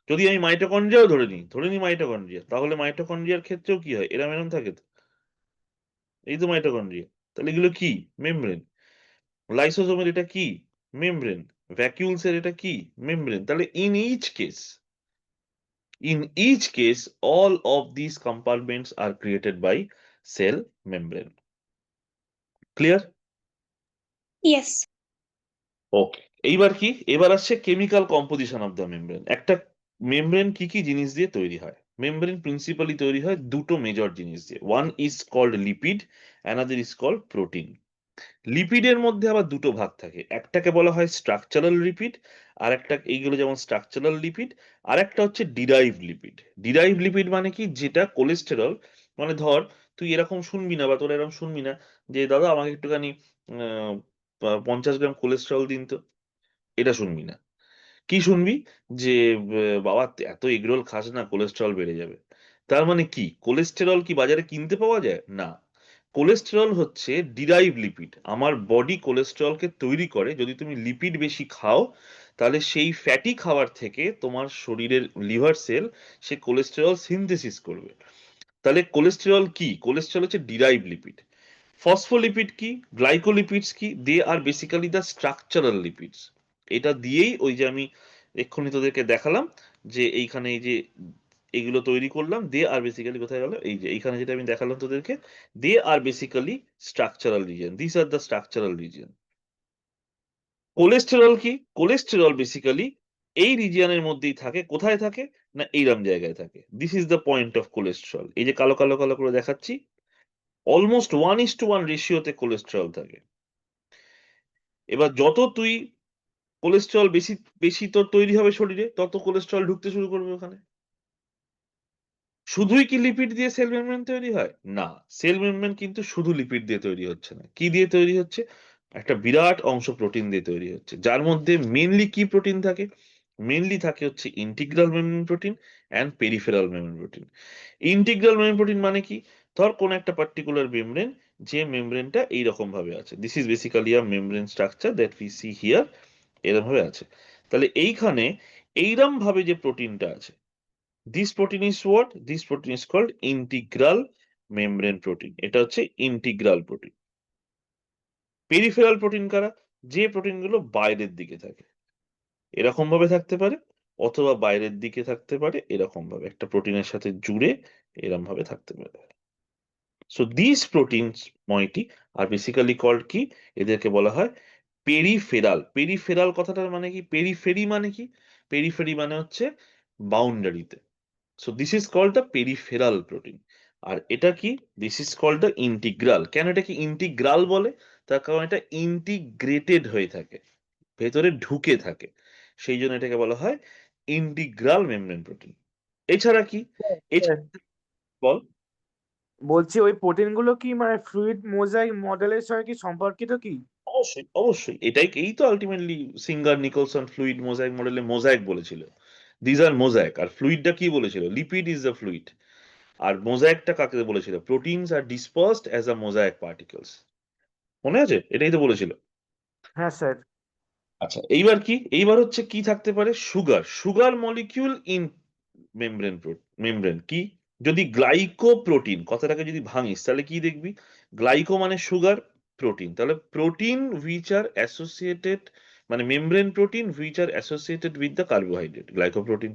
যদি আমি মাইটোকন্ড্রিয়াও ধরে নিই মাইটোকন্ড্রিয়া, তাহলে মাইটোকন্ড্রিয়ার ক্ষেত্রেও কি হয়? এরম এরম থাকে তো। এই তো মাইটোকন্ড্রিয়া। তাহলে এগুলো কি? মেমব্রেন। লাইসোজোমের এটা কি? মেমব্রেন। ভ্যাকুলস এর এটা কি? মেমব্রেন। তাহলে in each case all of these compartments are created by cell membrane. Clear? Yes. Okay. এইবার কি? এবার আসছে chemical composition of the membrane. একটা মেমব্রেন কি কি জিনিস দিয়ে তৈরি হয়? মেমব্রেন প্রিন্সিপালি তৈরি হয় দুটো মেজর জিনিস দিয়ে। One is called lipid, another is called protein. লিপিডের মধ্যে আবার দুটো ভাগ থাকে, একটাকে বলা হয় স্ট্রাকচারাল লিপিড, আর একটা এইগুলো যেমন স্ট্রাকচারাল লিপিড, আর একটা হচ্ছে ডিরাইভ লিপিড। ডিরাইভ লিপিড মানে কি, যেটা কোলেস্টেরল, মানে ধর তুই এরকম শুনবি না বা তোরা এরকম শুনবি না যে দাদা আমাকে একটুখানি 50 গ্রাম কোলেস্টেরল দিন তো, এটা শুনবি না। কি শুনবি, যে বাবা এত এগরোল খাস না, কোলেস্টেরল বেড়ে যাবে। তার মানে কি, কোলেস্টেরল কি বাজারে কিনতে পাওয়া যায় না? কোলেস্টেরল হচ্ছে ডিরাইভ লিপিড, আমার বডি কোলেস্টেরলকে তৈরি করে। যদি তুমি লিপিড বেশি খাও, তাহলে সেই ফ্যাটি খাবার থেকে তোমার শরীরের লিভার সেল সে কোলেস্টেরল সিনথেসিস করবে। তাহলে কোলেস্টেরল কি, কোলেস্টেরল হচ্ছে ডিরাইভ লিপিড। ফসফোলিপিড কি, গ্লাইকোলিপিডস কি, দে are basically the structural lipids. এটা দিয়েই ওই যে আমি এক্ষুনি তোদেরকে দেখালাম, যে এইখানে এই যে এগুলো তৈরি করলাম, দে আর বেসিক্যালি কোথায় গেল, এই যে এইখানে যেটা আমি দেখালাম তোদেরকে, they are basically structural region, this are the structural region. Cholesterol কি, কোলেস্টেরল বেসিক্যালি এই রিজিয়নের মধ্যেই থাকে। কোথায় থাকে না, এইরকম জায়গায় থাকে। This is the point of cholesterol. এই যে কালো কালো কালো করে দেখাচ্ছি, অলমোস্ট 1:1 রেশিওতে কোলেস্টেরল থাকে। এবার যত তুই কোলেস্টেরল বেশি বেশি তোর তৈরি হবে শরীরে, তত কোলেস্টেরল ঢুকতে শুরু করবে ওখানে। শুধুই কি লিপিড দিয়ে সেল মেমব্রেন তৈরি হয়? না, সেল মেমব্রেন কিন্তু শুধু লিপিড দিয়ে তৈরি হচ্ছে না। কি দিয়ে তৈরি হচ্ছে? একটা বিরাট অংশ প্রোটিন দিয়ে তৈরি হচ্ছে, যার মধ্যে মেনলি কি প্রোটিন থাকে? মেনলি থাকে হচ্ছে integral membrane protein and peripheral membrane protein. Integral membrane protein মানে কি, ধর কোন একটা পার্টিকুলার মেমব্রেন, যে মেমব্রেনটা এইরকম ভাবে আছে, this is basically a membrane structure that we see here, এরকম ভাবে আছে। তাহলে এইখানে এইরকম ভাবে যে প্রোটিনটা আছে, this protein is what? This protein is called integral membrane protein. এটা হচ্ছে ইন্টিগ্রাল প্রোটিন। পেরিফেরাল প্রোটিন কারা? যে প্রোটিনগুলো বাইরের দিকে থাকে, এরকম ভাবে থাকতে পারে, অথবা বাইরের দিকে থাকতে পারে এরকম ভাবে, একটা প্রোটিনের সাথে জুড়ে এরকম ভাবে থাকতে পারে। So this proteins moiety are basically called কি, এদেরকে বলা হয় পেরিফেরাল। পেরিফেরাল কথাটার মানে কি, পেরিফেরি মানে কি, পেরিফেরি মানে হচ্ছে বাউন্ডারিতে। So this is called the peripheral protein. আর এটা কি, this is called the integral. কেন এটাকে ইন্টিগ্রাল বলে? তার কারণ এটা ইন্টিগ্রেটেড হয়ে থাকে, ভেতরে ঢুকে থাকে, সেই জন্য এটাকে বলা হয় ইন্টিগ্রাল মেমব্রেন প্রোটিন। এছাড়া কি, স্যার, এছাড়া বল। বলছি ওই প্রোটিন গুলো কি মানে ফ্লুইড মোজাইক মডেলের সঙ্গে কি সম্পর্কিত কি? অবশ্যই অবশ্যই, এটাই এই তো ultimately Singer Nicolson fluid mosaic মডেলে মোজাইক বলেছিল। These are mosaic. আর ফ্লুইডটা কি বলেছিল? Lipid is the fluid. আর মোজাইকটা কাকে বলেছিল? Proteins are dispersed as a mosaic particles. মনে আছে? এটাই তো বলেছিল। হ্যাঁ স্যার। আচ্ছা, এইবার কি, এইবার হচ্ছে কি থাকতে পারে? Sugar. Sugar molecule in membrane. Membrane কি, যদি গ্লাইকো প্রোটিন কথাটাকে যদি ভাঙিস, তাহলে কি দেখবি? গ্লাইকো মানে সুগার, প্রোটিন, তাহলে প্রোটিন হুইচ আর অ্যাসোসিয়েটেড, মানে membrane protein which are associated with the carbohydrate, glycoprotein.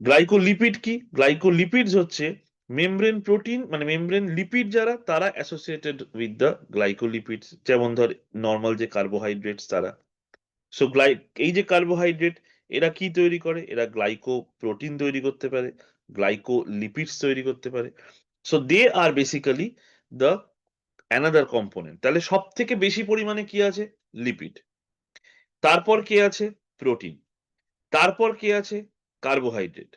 Glycolipid কি, গ্লাইকোলিপিডস হচ্ছে মেমব্রেন প্রোটিন, মানে মেমব্রেন লিপিড যারা, তারা অ্যাসোসিয়েটেড উইথ দ্য গ্লাইকোলিপিডস। যেমন ধর নর্মাল যে কার্বোহাইড্রেটস তারা। সো এই যে কার্বোহাইড্রেট, এরা কি তৈরি করে? এরা গ্লাইকো প্রোটিন তৈরি করতে পারে, গ্লাইকো লিপিডস তৈরি করতে পারে। So they are basically the another component. তাহলে সব থেকে বেশি পরিমাণে কি আছে? লিপিড। তারপর কে আছে? প্রোটিন। তারপর কে আছে? কার্বোহাইড্রেট।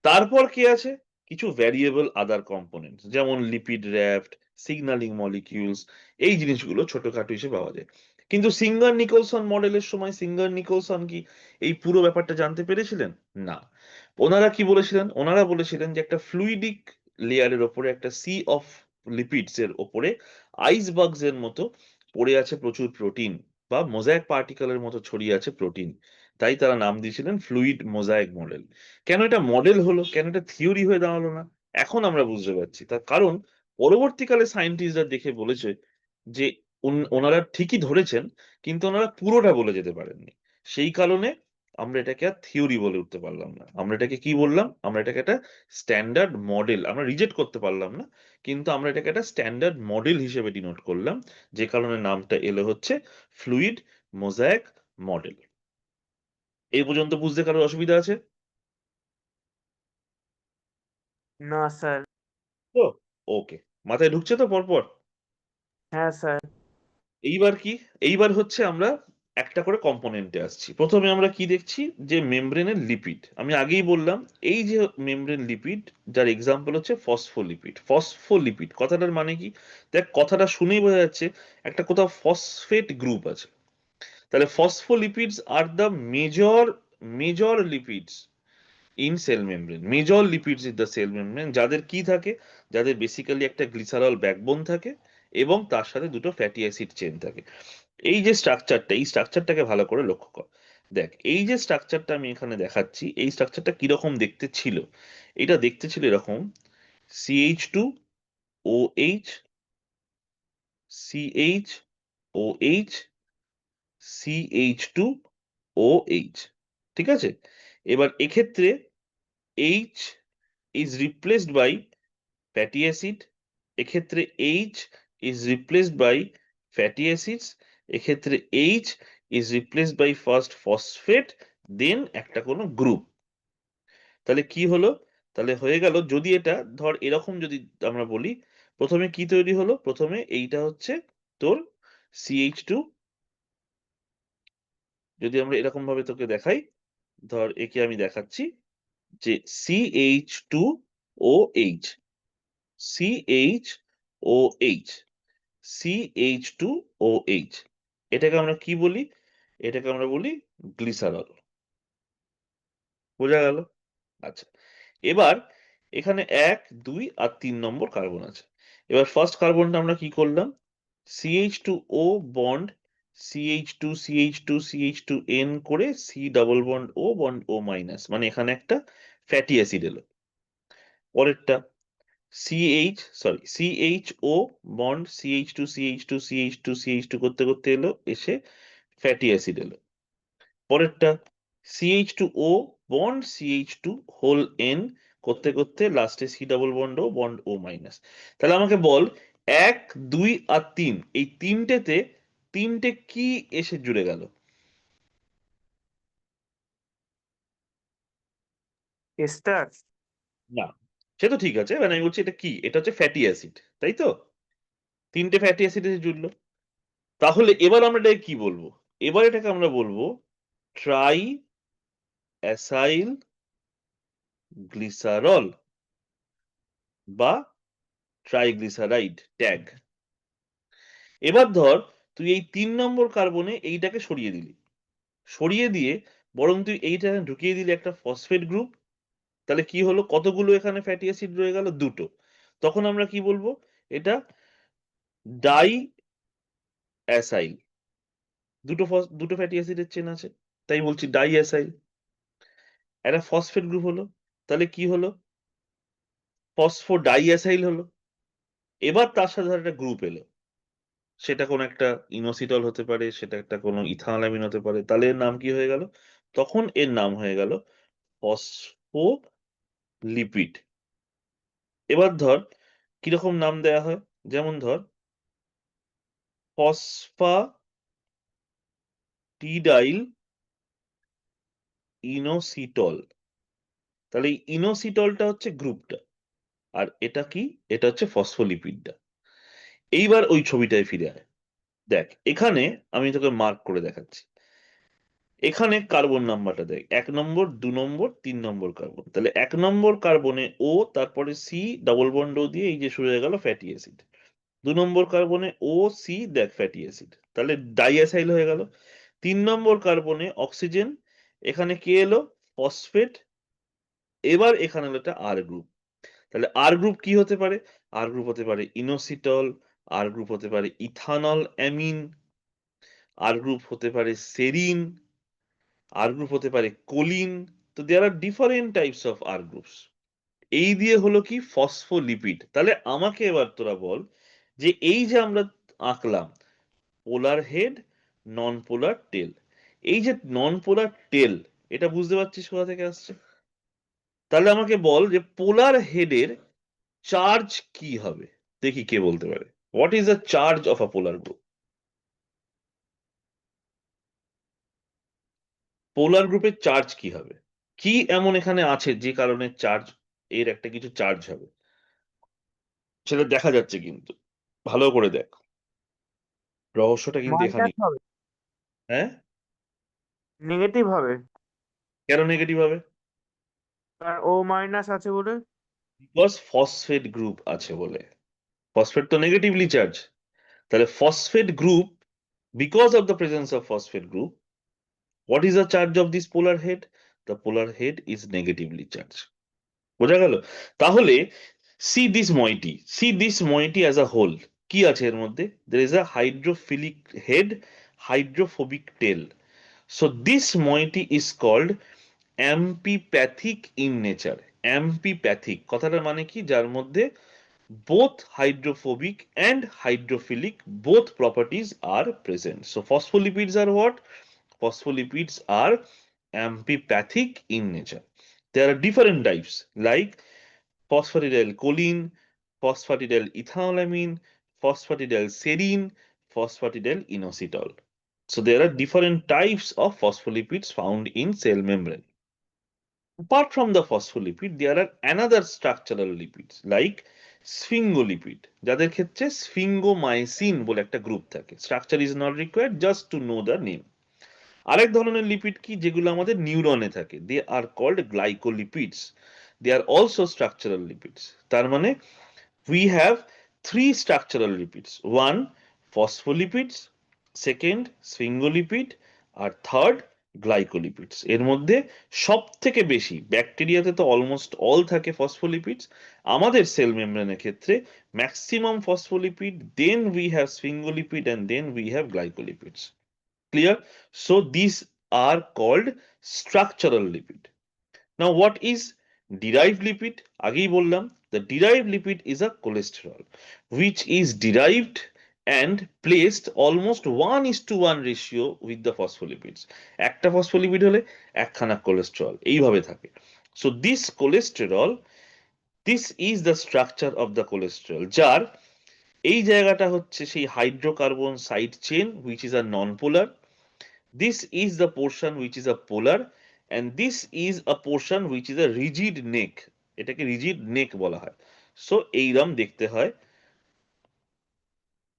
তারপর কি আছে? কিছু ভ্যারিয়েবল আদার কম্পোনেন্টস, যেমন লিপিড র্যাফট, সিগন্যালিং মলিকিউলস, এই জিনিসগুলো ছোটখাটো হিসেবে পাওয়া যায়। কিন্তু সিঙ্গার নিকলসন মডেলের সময় সিঙ্গার নিকলসন কি এই পুরো ব্যাপারটা জানতে পেরেছিলেন? না। ওনারা কি বলেছিলেন? ওনারা বলেছিলেন যে একটা ফ্লুইডিক লেয়ারের ওপরে, একটা সি অফ লিপিডস এর ওপরে আইসবার্গস এর মতো পড়ে আছে প্রচুর প্রোটিন, বা মোজাইক পার্টিকেলের মতো ছড়িয়ে আছে প্রোটিন। তাই তারা নাম দিয়েছিলেন ফ্লুইড মোজাইক মডেল। কেন এটা মডেল হলো, কেন এটা থিওরি হয়ে দাঁড়ালো না, এখন আমরা বুঝতে পারছি। তার কারণ পরবর্তীকালে সায়েন্টিস্টরা দেখে বলেছে যে ওনারা ঠিকই ধরেছেন, কিন্তু ওনারা পুরোটা বলে যেতে পারেননি। সেই কারণে আমরা এটাকে আর থিওরি বলে উঠতে পারলাম না, আমরা এটাকে কি বললাম? আমরা এটাকে একটা স্ট্যান্ডার্ড মডেল, আমরা রিজেক্ট করতে পারলাম না, কিন্তু আমরা এটাকে একটা স্ট্যান্ডার্ড মডেল হিসেবে ডিনোট করলাম, যে কারণে নামটা এলো হচ্ছে ফ্লুইড মোজাইক মডেল। এই পর্যন্ত বুঝতে কারোর অসুবিধা আছে? না স্যার। তো ওকে, মাথায় ঢুকছে তো পরপর? হ্যাঁ স্যার। এইবার কি, এইবার হচ্ছে আমরা একটা করে কম্পোনেন্টে আসছি। প্রথমে আমরা কি দেখছি, যে মেমব্রেনের লিপিড। আমি আগেই বললাম এই যে মেমব্রেন লিপিড, যার এক্সাম্পল হচ্ছে ফসফোলিপিড। ফসফোলিপিড কথাটার মানে কি, দেখ কথাটা শুনেই বোঝা যাচ্ছে একটা কোথাও ফসফেট গ্রুপ আছে। তাহলে phospholipids are the major lipids in cell membrane. Major lipids in the cell membrane, যাদের কি থাকে, যাদের বেসিক্যালি একটা গ্লিসারল ব্যাকবোন থাকে এবং তার সাথে দুটো ফ্যাটি অ্যাসিড চেন থাকে। এই যে স্ট্রাকচারটা, এই স্ট্রাকচারটাকে ভালো করে লক্ষ্য কর। দেখ এই যে স্ট্রাকচারটা আমি এখানে দেখাচ্ছি, এই স্ট্রাকচারটা কিরকম দেখতে ছিল। এটা দেখতে ছিল এরকম: CH2OH, CHOH, CH2OH। ঠিক আছে? এবার এক্ষেত্রে H is replaced by fatty acid, এক্ষেত্রে H is replaced by fatty acids, এক্ষেত্রে H is replaced by first phosphate, then একটা কোনো গ্রুপ। তাহলে কি হলো, তাহলে হয়ে গেল, যদি এটা ধর এরকম যদি আমরা বলি, প্রথমে কি তৈরি হলো, প্রথমে এইটা হচ্ছে তোর CH2, যদি আমরা এরকম ভাবে তোকে দেখাই, ধর একে আমি দেখাচ্ছি যে CH2OH, CHOH, CH2OH, এটাকে আমরা কি বলি, এটাকে আমরা বলি গ্লিসারল। বোঝা গেল? আচ্ছা, এবার এখানে 1, 2 আর 3 নম্বর কার্বন আছে। এবার ফার্স্ট কার্বনটা আমরা কি করলাম, CH2O bond CH2 CH2 CH2N করে C double bond O bond O minus, মানে এখানে একটা ফ্যাটি অ্যাসিড এলো। পরেরটা CHO bond CH2 CH2 CH2 CH2 করতে করতে এলো, এসে ফ্যাটি অ্যাসিড এলো। পরেরটা CH2O bond CH2 whole N করতে করতে লাস্টে C double bond O bond O minus. তাহলে আমাকে বল 1, 2 আর 3, এই তিনটেতে তিনটে কি এসে জুড়ে গেল? এস্টার। না, সে তো ঠিক আছে, মানে আমি বলছি এটা কি, এটা হচ্ছে ফ্যাটি অ্যাসিড, তাই তো? তিনটে ফ্যাটি অ্যাসিড এসে জুড়লো। তাহলে এবার আমরা এটাকে কি বলবো? এবার এটাকে আমরা বলবো ট্রাই অ্যাসাইল গ্লিসারল বা ট্রাইগ্লিসারাইড ট্যাগ। এবার ধর তুই এই 3 নম্বর কার্বনে এইটাকে সরিয়ে দিলি, সরিয়ে দিয়ে বরং তুই এইটা ঢুকিয়ে দিলি একটা ফসফেট গ্রুপ। তাহলে কি হলো, কতগুলো এখানে ফ্যাটি অ্যাসিড রয়ে গেল? দুটো। তখন আমরা কি বলবো, এটা ডাই অ্যাসাইল। দুটো ফ্যাটি অ্যাসিডের চেন আছে, তাই বলছি ডাই অ্যাসাইল। একটা ফসফেট গ্রুপ হলো, তাহলে কি হলো, ফসফোডাই অ্যাসাইল হলো। এবার তার সাথে ধর একটা গ্রুপ এলো, সেটা কোনো একটা ইনোসিটল হতে পারে, সেটা একটা কোনো ইথানলামিন হতে পারে, তাহলে এর নাম কি হয়ে গেল? তখন এর নাম হয়ে গেল ফসফোলিপিড। এবার ধর কিরকম নাম দেয়া হয়, যেমন ধর ফসফাটিডাইল ইনোসিটল। তাহলে এই ইনোসিটলটা হচ্ছে গ্রুপটা, আর এটা কি, এটা হচ্ছে ফসফোলিপিডটা। এইবার ওই ছবিটায় ফিরে আয়। দেখ এখানে আমি তোকে মার্ক করে দেখাচ্ছি, এখানে কার্বন নাম্বারটা দেখ, 1 নম্বর, 2 নম্বর, 3 নম্বর কার্বন। তাহলে 1 নম্বর কার্বনে ও, তারপরে সি ডাবল বন্ড ও দিয়ে এই যে শুরু হয়ে গেল ফ্যাটি অ্যাসিড। 2 নম্বর কার্বনে ও সি, দেখ ফ্যাটি অ্যাসিড, তাহলে ডাইঅ্যাসাইল হয়ে গেল। 3 নম্বর কার্বনে অক্সিজেন, এখানে কে এলো? ফসফেট। এবার এখানে হলো একটা আর গ্রুপ। তাহলে আর গ্রুপ কি হতে পারে? আর গ্রুপ হতে পারে ইনোসিটল, আর গ্রুপ হতে পারে ইথানল অ্যামিন, আর গ্রুপ হতে পারে সেরিন, আর গ্রুপ হতে পারে কোলিন। তো there are different types of R groups. এই দিয়ে হলো কি ফসফোলিপিড। তাহলে আমাকে এবার তোরা বল, যে এই যে আমরা আঁকলাম পোলার হেড, নন পোলার টেল, এই যে নন পোলার টেল, এটা বুঝতে পারছিস কোথা থেকে আসছে? তাহলে আমাকে বল যে পোলার হেডের চার্জ কি হবে, দেখি কে বলতে পারে। What is the charge of a polar group? Polar গ্রুপের চার্জ কি হবে? কি এমন এখানে আছে যে কারণে চার্জ, এর একটা কিছু চার্জ হবে, সেটা দেখা যাচ্ছে কিন্তু, ভালো করে দেখ। রহস্যটা কিন্তু এখানে। মাইনাস হবে, হ্যাঁ, নেগেটিভ হবে, কেন নেগেটিভ হবে? আর ও মাইনাস আছে বলে। বিকজ ফসফেট গ্রুপ আছে বলে। ফসফেট তো নেগেটিভলি চার্জ, তাহলে phosphate group, because of the presence of phosphate group, what is the charge of this polar head? The polar head is negatively charged. বোঝা গেল? তাহলে see this moiety as a whole. কি আছে এর মধ্যে? There is a hydrophilic head, hydrophobic tail. So this moiety is called amphipathic in nature. Amphipathic কথাটার মানে কি? যার মধ্যে both hydrophobic and hydrophilic, both properties are present. So phospholipids are what? Phospholipids are amphipathic in nature. There are different types like phosphatidylcholine, phosphatidylethanolamine, phosphatidylserine, phosphatidylinositol. So there are different types of phospholipids found in cell membrane. Apart from the phospholipid, there are another structural lipids like sphingolipid, যাদের ক্ষেত্রে sphingomycin বলে একটা group থাকে। Structure is not required, just to know the name. আরেক ধরনের lipid কি, যেগুলো আমাদের নিউরনে থাকে, they are called glycolipids. They are also structural lipids. তার মানে we have three structural lipids. One, phospholipids, second, sphingolipid, আর থার্ড, গ্লাইকোলিপিডস। এর মধ্যে সব থেকে বেশি, ব্যাকটেরিয়াতে তো অলমোস্ট অল থাকে ফসফোলিপিডস, আমাদের সেল মেমব্রেনের ক্ষেত্রে maximum phospholipid, then we have sphingolipid, and then we have glycolipids. Clear? So these are called structural lipid. Now what is derived lipid? আগেই বললাম, the derived lipid is a cholesterol which is derived and placed almost 1:1 ratio with the phospholipids. একটা phospholipid হলে একখানা cholesterol, এইভাবে থাকে। So this cholesterol, this is the structure of the cholesterol, যার এই জায়গাটা হচ্ছে সেই hydrocarbon side chain which is a non-polar. This is the portion which is a polar, and this is a portion which is a rigid neck. এটাকে rigid neck বলা হয়। So এইরকম দেখতে হয়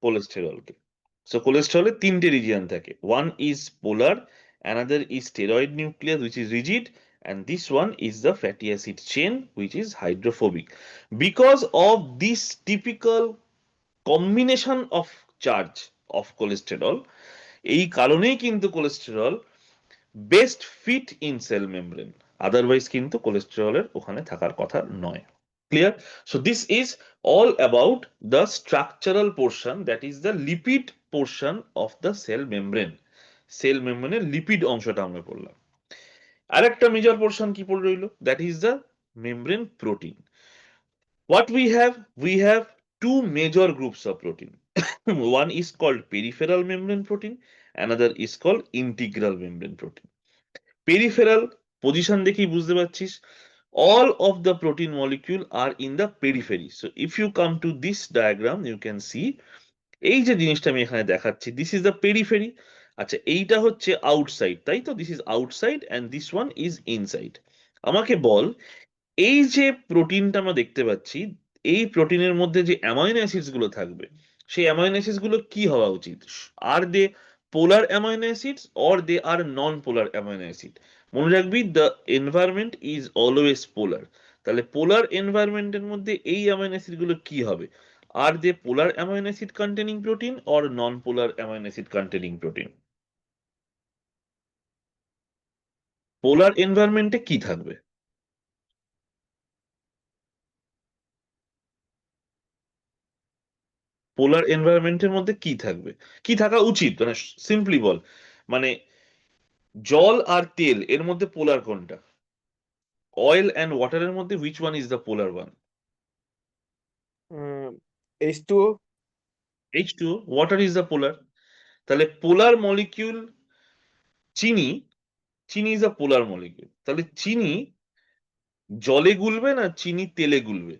কোলেস্টেরলকে। সো কোলেস্টেরলের তিনটে রিজিয়ন থাকে। One is polar, another is steroid nucleus which is rigid, and this one is the fatty acid chain which is hydrophobic. Because of this typical combination of charge of cholesterol, এই কারণেই কিন্তু cholesterol best fit in cell membrane, otherwise কিন্তু কোলেস্টেরলের ওখানে থাকার কথা নয়। Clear? So this is all about the structural portion, that is the lipid portion of the cell membrane. Cell মেমব্রেনের লিপিড অংশটা আমরা পড়লাম। আরেকটা মেজর পোর্শন কি পড়ে রইল, that is the membrane protein. What we have two major groups of protein. One is called peripheral membrane protein, another is called integral membrane protein. Peripheral position দেখেই বুঝতে পারছিস, all of the protein molecule are in the periphery. So if you come to this diagram, you can see এই যে জিনিসটা আমি এখানে দেখাচ্ছি, this is the periphery. আচ্ছা, এইটা হচ্ছে আউটসাইড, তাই তো? this is outside and this one is inside. আমাকে বল, এই যে প্রোটিনটা আমরা দেখতে পাচ্ছি, এই প্রোটিনের মধ্যে যে অ্যামাইনো অ্যাসিডস গুলো থাকবে, সেই অ্যামাইনো অ্যাসিডস গুলো কি হওয়া উচিত? Are they polar amino acids or they are non polar amino acid? মনে রাখবি, the environment is always polar. তাহলে পোলার এনভায়রনমেন্টের মধ্যে এই অ্যামাইনো অ্যাসিড গুলো কি হবে? Are they polar amino acid containing protein or non polar amino acid containing protein? Polar এনভায়রনমেন্টে কি থাকবে? পোলার এনভায়রনমেন্টের মধ্যে কি থাকবে, কি থাকা উচিত? মানে সিম্পলি বল, মানে জল আর তেল এর মধ্যে পোলার কোনটা? অয়েল অ্যান্ড ওয়াটারের মধ্যে which one is the polar one? H2O। H2O। Water is the পোলার। তাহলে পোলার মলিকিউল চিনি, চিনি ইজ আ পোলার মলিকিউল। তাহলে চিনি জলে গুলবে না চিনি তেলে গুলবে?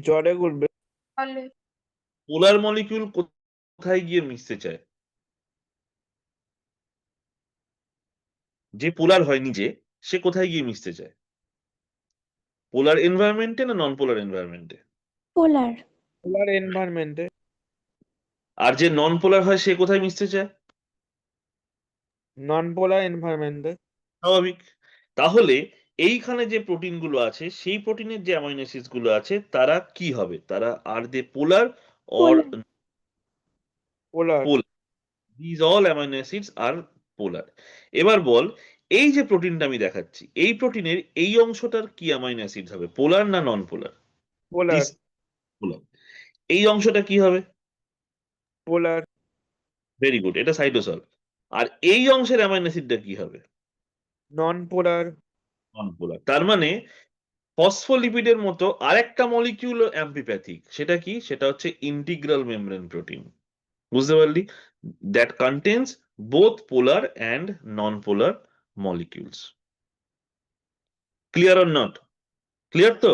জলে গুলবে। পোলার মলিকিউল কোথায় গিয়ে মিশতে চায়? যে পোলার হয় নিজে, সে কোথায় গিয়ে মিশতে চায়? পোলার এনভায়রনমেন্টে না নন পোলার এনভায়রনমেন্টে? পোলার। পোলার এনভায়রনমেন্টে। আর যে নন পোলার হয় সে কোথায় মিশতে চায়? নন পোলার এনভায়রনমেন্টে। স্বাভাবিক। তাহলে এইখানে যে প্রোটিনগুলো আছে সেই প্রোটিনের যে অ্যামাইনো অ্যাসিডস গুলো আছে তারা কি হবে? তারা are they polar or polar. Polar. Polar? These all amino acids are polar. এবার বল, এই যে প্রোটিনটা আমি দেখাচ্ছি এই প্রোটিনের এই অংশটার কি অ্যামাইনো অ্যাসিড হবে, পোলার না নন পোলার? পোলার। দিস পোলার। এই অংশটা কি হবে? পোলার। ভেরি গুড, এটা সাইটোসল। আর এই অংশের অ্যামাইনো অ্যাসিডটা কি হবে? নন পোলার। নন পোলার। তার মানে ফসফোলিপিডের মতো আরেকটা মলিকিউল অ্যাম্পিপ্যাথিক, সেটা কি? সেটা হচ্ছে ইন্টিগ্রাল মেমব্রেন প্রোটিন। বুঝতে পারলি? That contains both polar and non polar molecules. Clear or not? Clear তো?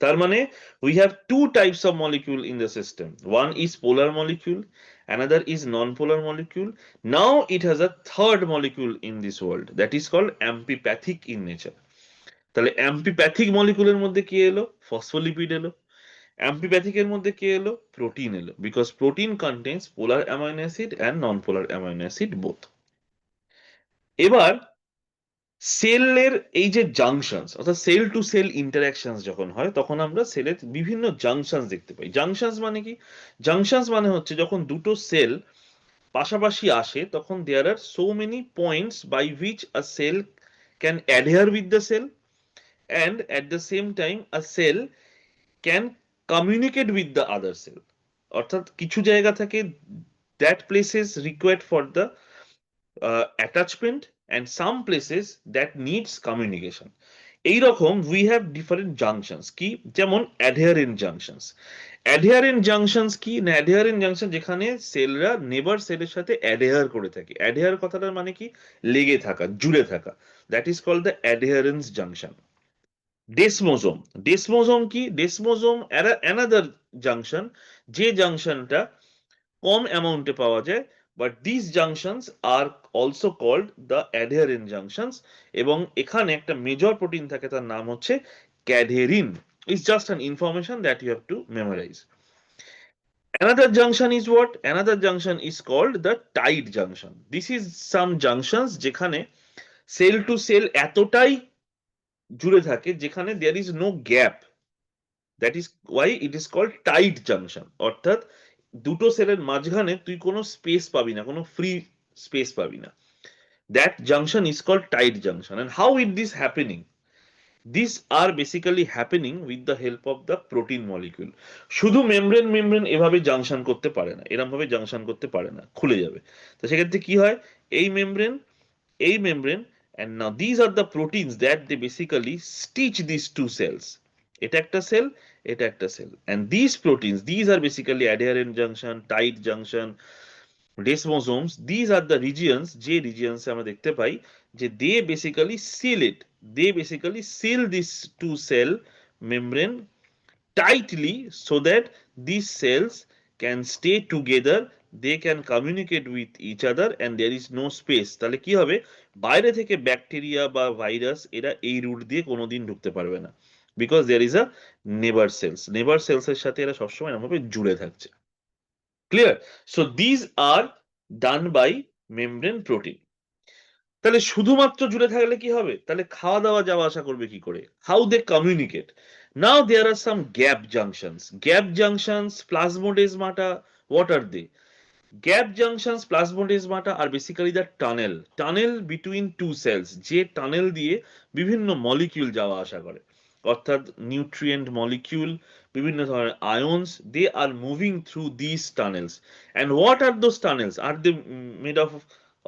তার মানে we have two types of molecule in the system. One is polar molecule, another is non-polar molecule. Now it has a third molecule in this world that is called amphipathic in nature. তাহলে অ্যাম্পিপ্যাথিক মলিকুলের মধ্যে কি এলো? Phospholipid এলো। অ্যাম্পিপ্যাথিক এর মধ্যে কি এলো? Protein এলো, because protein contains polar amino acid and non polar amino acid both. এবার সেলের এই যে জাংশনস, অর্থাৎ সেল টু সেল ইন্টারাকশনস যখন হয় তখন আমরা সেলের বিভিন্ন জাংশনস দেখতে পাই। জাংশনস মানে কি? জাংশনস মানে হচ্ছে যখন দুটো সেল পাশাপাশি আসে তখন there are so many points by which a cell can adhere with the cell and at the same time a cell can communicate with the other cell. অর্থাৎ কিছু জায়গা থাকে that places required for the attachment and some places that needs communication. এইরকম we have different junctions, কি? যেমন adherent junctions. adherent junctions কি না? adherent junction যেখানে সেলরা নেবার সেলের সাথে adhere করে থাকে। adhere কথাটার মানে কি? লেগে থাকা, জুড়ে থাকা। that is called the adherence junction. ডেসমোজোম। ডেসমোজোম কি? ডেসমোজোম অ্যানাদার জাংশন, যে জাংশনটা কম অ্যামাউন্টে পাওয়া যায়, but this junctions are also called the adherent junctions. এবং এখানে একটা মেজর প্রোটিন থাকে, তার নাম হচ্ছে cadherin. It's just an information that you have to memorize. Another junction is what? Another junction is called the tight junction. This is some junctions যেখানে cell to cell এতটাই জুড়ে থাকে যেখানে there is no gap. That is why it is called tight junction. অর্থাৎ দুটো সেলের মাঝখানে তুই কোনো স্পেস পাবি না, কোনো ফ্রি স্পেস পাবি না। That junction is called tight junction. And how it this happening? This are basically happening with the help of the protein molecule. শুধু মেমব্রেন মেমব্রেন এভাবে জাংশন করতে পারে না, এরম ভাবে জাংশন করতে পারে না, খুলে যাবে। তো সেক্ষেত্রে কি হয়? এই membrane and now these are the proteins that they basically stitch these two cells. এটা একটা সেল, এটা একটা sell, and these proteins, these are basically adherent junction, tight junction, desmosomes. These are the regions, যে regions আমরা দেখতে পাই যে they basically seal it, they basically seal this two cell membrane tightly so that these cells can stay together, they can communicate with each other and there is no space. তাহলে কি হবে? বাইরে থেকে bacteria বা virus এরা এই root দিয়ে কোনোদিন ঢুকতে পারবে না, বিকজ দেয়ার ইজ আ নেবার সেলস। নেবার সেলস এর সাথে এরা সবসময় এরকম ভাবে জুড়ে থাকছে। Clear? So these are done by membrane protein. তাহলে শুধুমাত্র জুড়ে থাকলে কি হবে? তাহলে খাওয়া দাওয়া যাওয়া আসা করবে কি করে? How they communicate? Now there are some gap junctions. Gap junctions, plasmodesmata, what are they? Gap junctions, plasmodesmata are basically the tunnel between two cells, যে টানেল দিয়ে বিভিন্ন মলিকিউল যাওয়া আসা করে, অর্থাৎ নিউট্রিয়েন্ট মলিকিউল, বিভিন্ন ধরনের ions, they are moving through this tunnels. And what are those tunnels? Are they made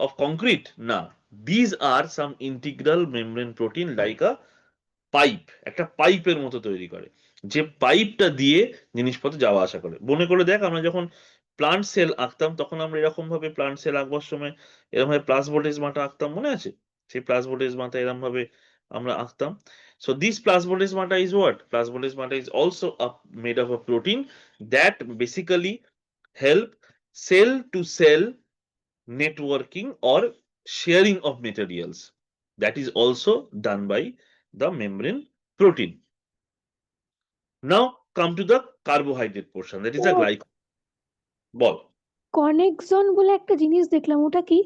of concrete? না, these are some integral membrane protein like a pipe. একটা পাইপের মতো তৈরি করে, যে পাইপটা দিয়ে জিনিসপত্র যাওয়া আসা করে। মনে করে দেখ, আমরা যখন প্লান্ট সেল আঁকতাম তখন আমরা এরকম ভাবে প্লান্ট সেল আঁকবার সময় এরকম ভাবে প্লাজমোডেসমাটা আঁকতাম, মনে আছে? সেই প্লাজমোডেসমাটা এরকম ভাবে আমরা আঁকতাম। So this plasmodesmata is what? Plasmodesmata is also made of a protein that basically help cell to cell networking or sharing of materials. That is also done by the membrane protein. Now come to the carbohydrate portion, that is the glycogen. বল। কনেক্সন বলে একটা জিনিস দেখলাম, ওটা কি?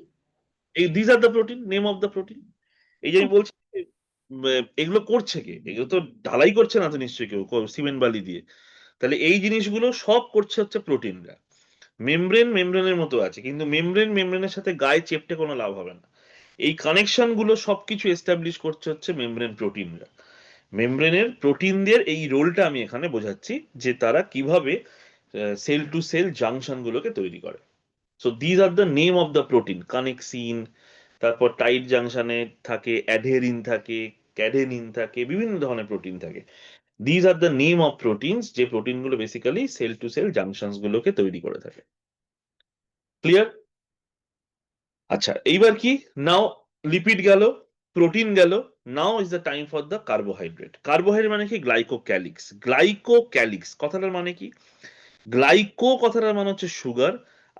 এই this are the protein, name of the protein. এই যে আমি বলছি যে, এগুলো করছে কে? এগুলো তো ঢালাই করছে না তো নিশ্চয়ই কেউ সিমেন্ট বালি দিয়ে। তাহলে এই জিনিসগুলো সব করছে হচ্ছে প্রোটিনরা। মেমব্রেনের মতো আছে, কিন্তু মেমব্রেনের সাথে গায়ে চেপটে কোনো লাভ হবে না। এই কানেকশন গুলো সবকিছু এস্টাবলিশ করছে হচ্ছে মেমব্রেন প্রোটিনরা। মেমব্রেনের প্রোটিনদের এই রোলটা আমি এখানে বোঝাচ্ছি, যে তারা কিভাবে সেল টু সেল জাংশন গুলোকে তৈরি করে। So these are the name of the protein. Connexin, তারপর টাইট জাংশনে থাকে অ্যাডহেরিন, থাকে ক্যাডেনিন, থাকে বিভিন্ন ধরনের প্রোটিন থাকে। These are the name of proteins, যে প্রোটিনগুলো basically sell to sell junctions গুলোকে তৈরি করে থাকে। ক্লিয়ার? আচ্ছা, এইবার কি, নাও লিপিড গেল, প্রোটিন গেল, now is the time for the carbohydrate. Carbohydrate মানে কি? গ্লাইকোক্যালিক্স। গ্লাইকোক্যালিক্স কথাটার মানে কি? গ্লাইকো কথাটার মানে হচ্ছে সুগার,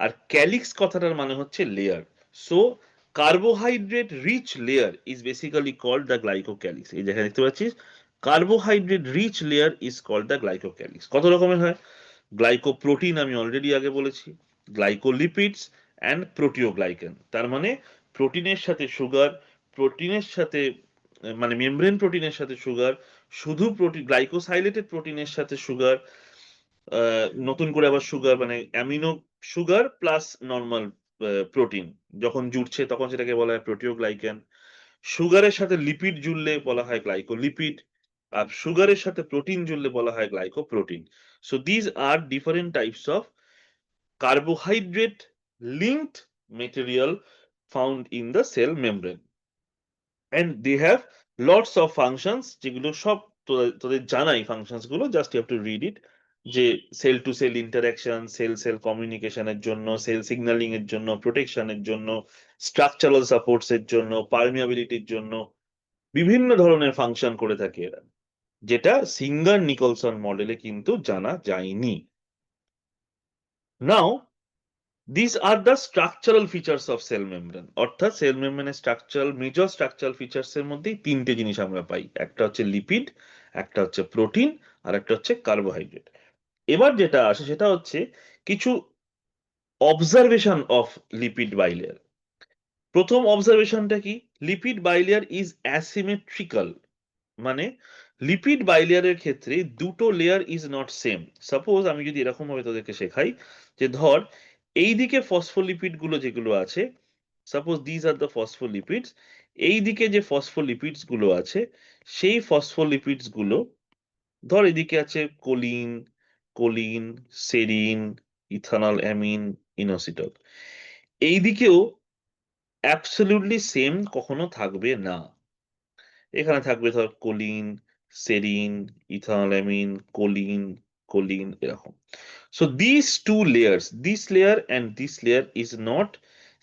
আর ক্যালিক্স কথাটার মানে হচ্ছে layer. So carbohydrate rich layer is basically called the glycocalyx. এই যেখানে দেখতে পাচ্ছিস, carbohydrate rich layer is called the glycocalyx. কত রকমের হয়? গ্লাইকোপ্রোটিন আমি অলরেডি আগে বলেছি, গ্লাইকোলিপিডস অ্যান্ড প্রোটিওগ্লাইকেন। তার মানে প্রোটিনের সাথে সুগার, প্রোটিনের সাথে মানে মেমব্রেন প্রোটিনের সাথে সুগার, শুধু প্রোটিন গ্লাইকোসাইলেটেড প্রোটিনের সাথে সুগার, নতুন করে আবার সুগার মানে amino sugar plus normal protein যখন জুড়ছে তখন সেটাকে বলা হয় প্রোটিওগ্লাইকেন। সুগারের সাথে লিপিড জুড়লে বলা হয় গ্লাইকোলিপিড, আর সুগারের সাথে প্রোটিন জুড়লে বলা হয় glycoprotein. So these R different types of carbohydrate linked material found in the cell membrane, and they have lots of functions, যেগুলো সব তোদের জানাই ফাংশনস গুলো, just you have to read it. যে cell to cell interaction, cell cell কমিউনিকেশনের জন্য, sell signalling এর জন্য, প্রোটেকশনের জন্য, স্ট্রাকচারাল সাপোর্টস এর জন্য, পারমিয়াবিলিটির জন্য বিভিন্ন ধরনের ফাংশন করে থাকে এরা, যেটা সিঙ্গার নিকলসন মডেলে কিন্তু জানা যায়নি। নাও these are the structural features of cell membrane। অর্থাৎ সেল মেমব্রেনের স্ট্রাকচারাল, মেজর স্ট্রাকচারাল ফিচার্স এর মধ্যে তিনটে জিনিস আমরা পাই। একটা হচ্ছে লিপিড, একটা হচ্ছে প্রোটিন, আর একটা হচ্ছে কার্বোহাইড্রেট। এবার যেটা আসে সেটা হচ্ছে কিছু অবজারভেশন অফ লিপিড বাইলেয়ার। প্রথম অবজারভেশনটা কি? Lipid bilayer is asymmetrical. মানে লিপিড বাইলেয়ারের ক্ষেত্রে দুটো layer is not same. Suppose আমি যদি এরকম ভাবে তোদেরকে শেখাই, যে ধর এইদিকে ফসফোলিপিড গুলো যেগুলো আছে, suppose these are the phospholipids, এইদিকে যে ফসফোলিপিডস গুলো আছে, সেই ফসফোলিপিডস গুলো ধর এদিকে আছে choline, choline, serine, ethanol amine, inositol. এইদিকেও অ্যাবসলিউটলি সেম কখনো থাকবে না। এখানে থাকবে ধর choline, serine, ethanolamine, choline, choline, এরকম। So this two layers, this layer and this layer is not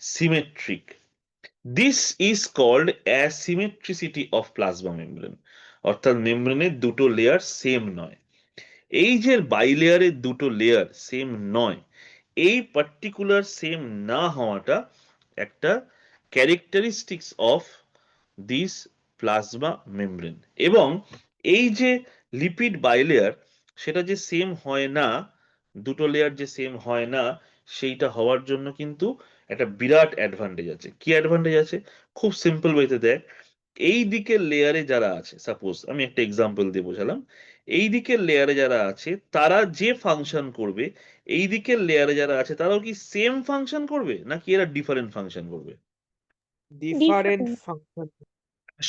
symmetric. This is called asymmetricity of plasma membrane. অর্থাৎ মেমব্রেনের দুটো লেয়ার সেম নয়। এই যে বাইলেয়ারের দুটো লেয়ার সেম নয়, এই পার্টিকুলার সেম না হওয়াটা একটা characteristics of this plasma membrane. এবং এই যে লিপিড বাইলেয়ার, সেটা যে সেম হয় না, দুটো লেয়ার যে সেম হয় না, সেইটা হওয়ার জন্য কিন্তু একটা বিরাট অ্যাডভান্টেজ আছে। কি অ্যাডভান্টেজ আছে? খুব সিম্পল ওয়েতে দেখ। এই দিকের লেয়ারে যারা আছে, সাপোজ আমি একটা এক্সাম্পল দিয়ে বোঝালাম, এই দিকের লেয়ারে যারা আছে তারা যে ফাংশন করবে, এই দিকের লেয়ারে যারা আছে তারাও কি সেম ফাংশন করবে, নাকি এরা ডিফারেন্ট ফাংশন করবে? Different Different. ফাংশন।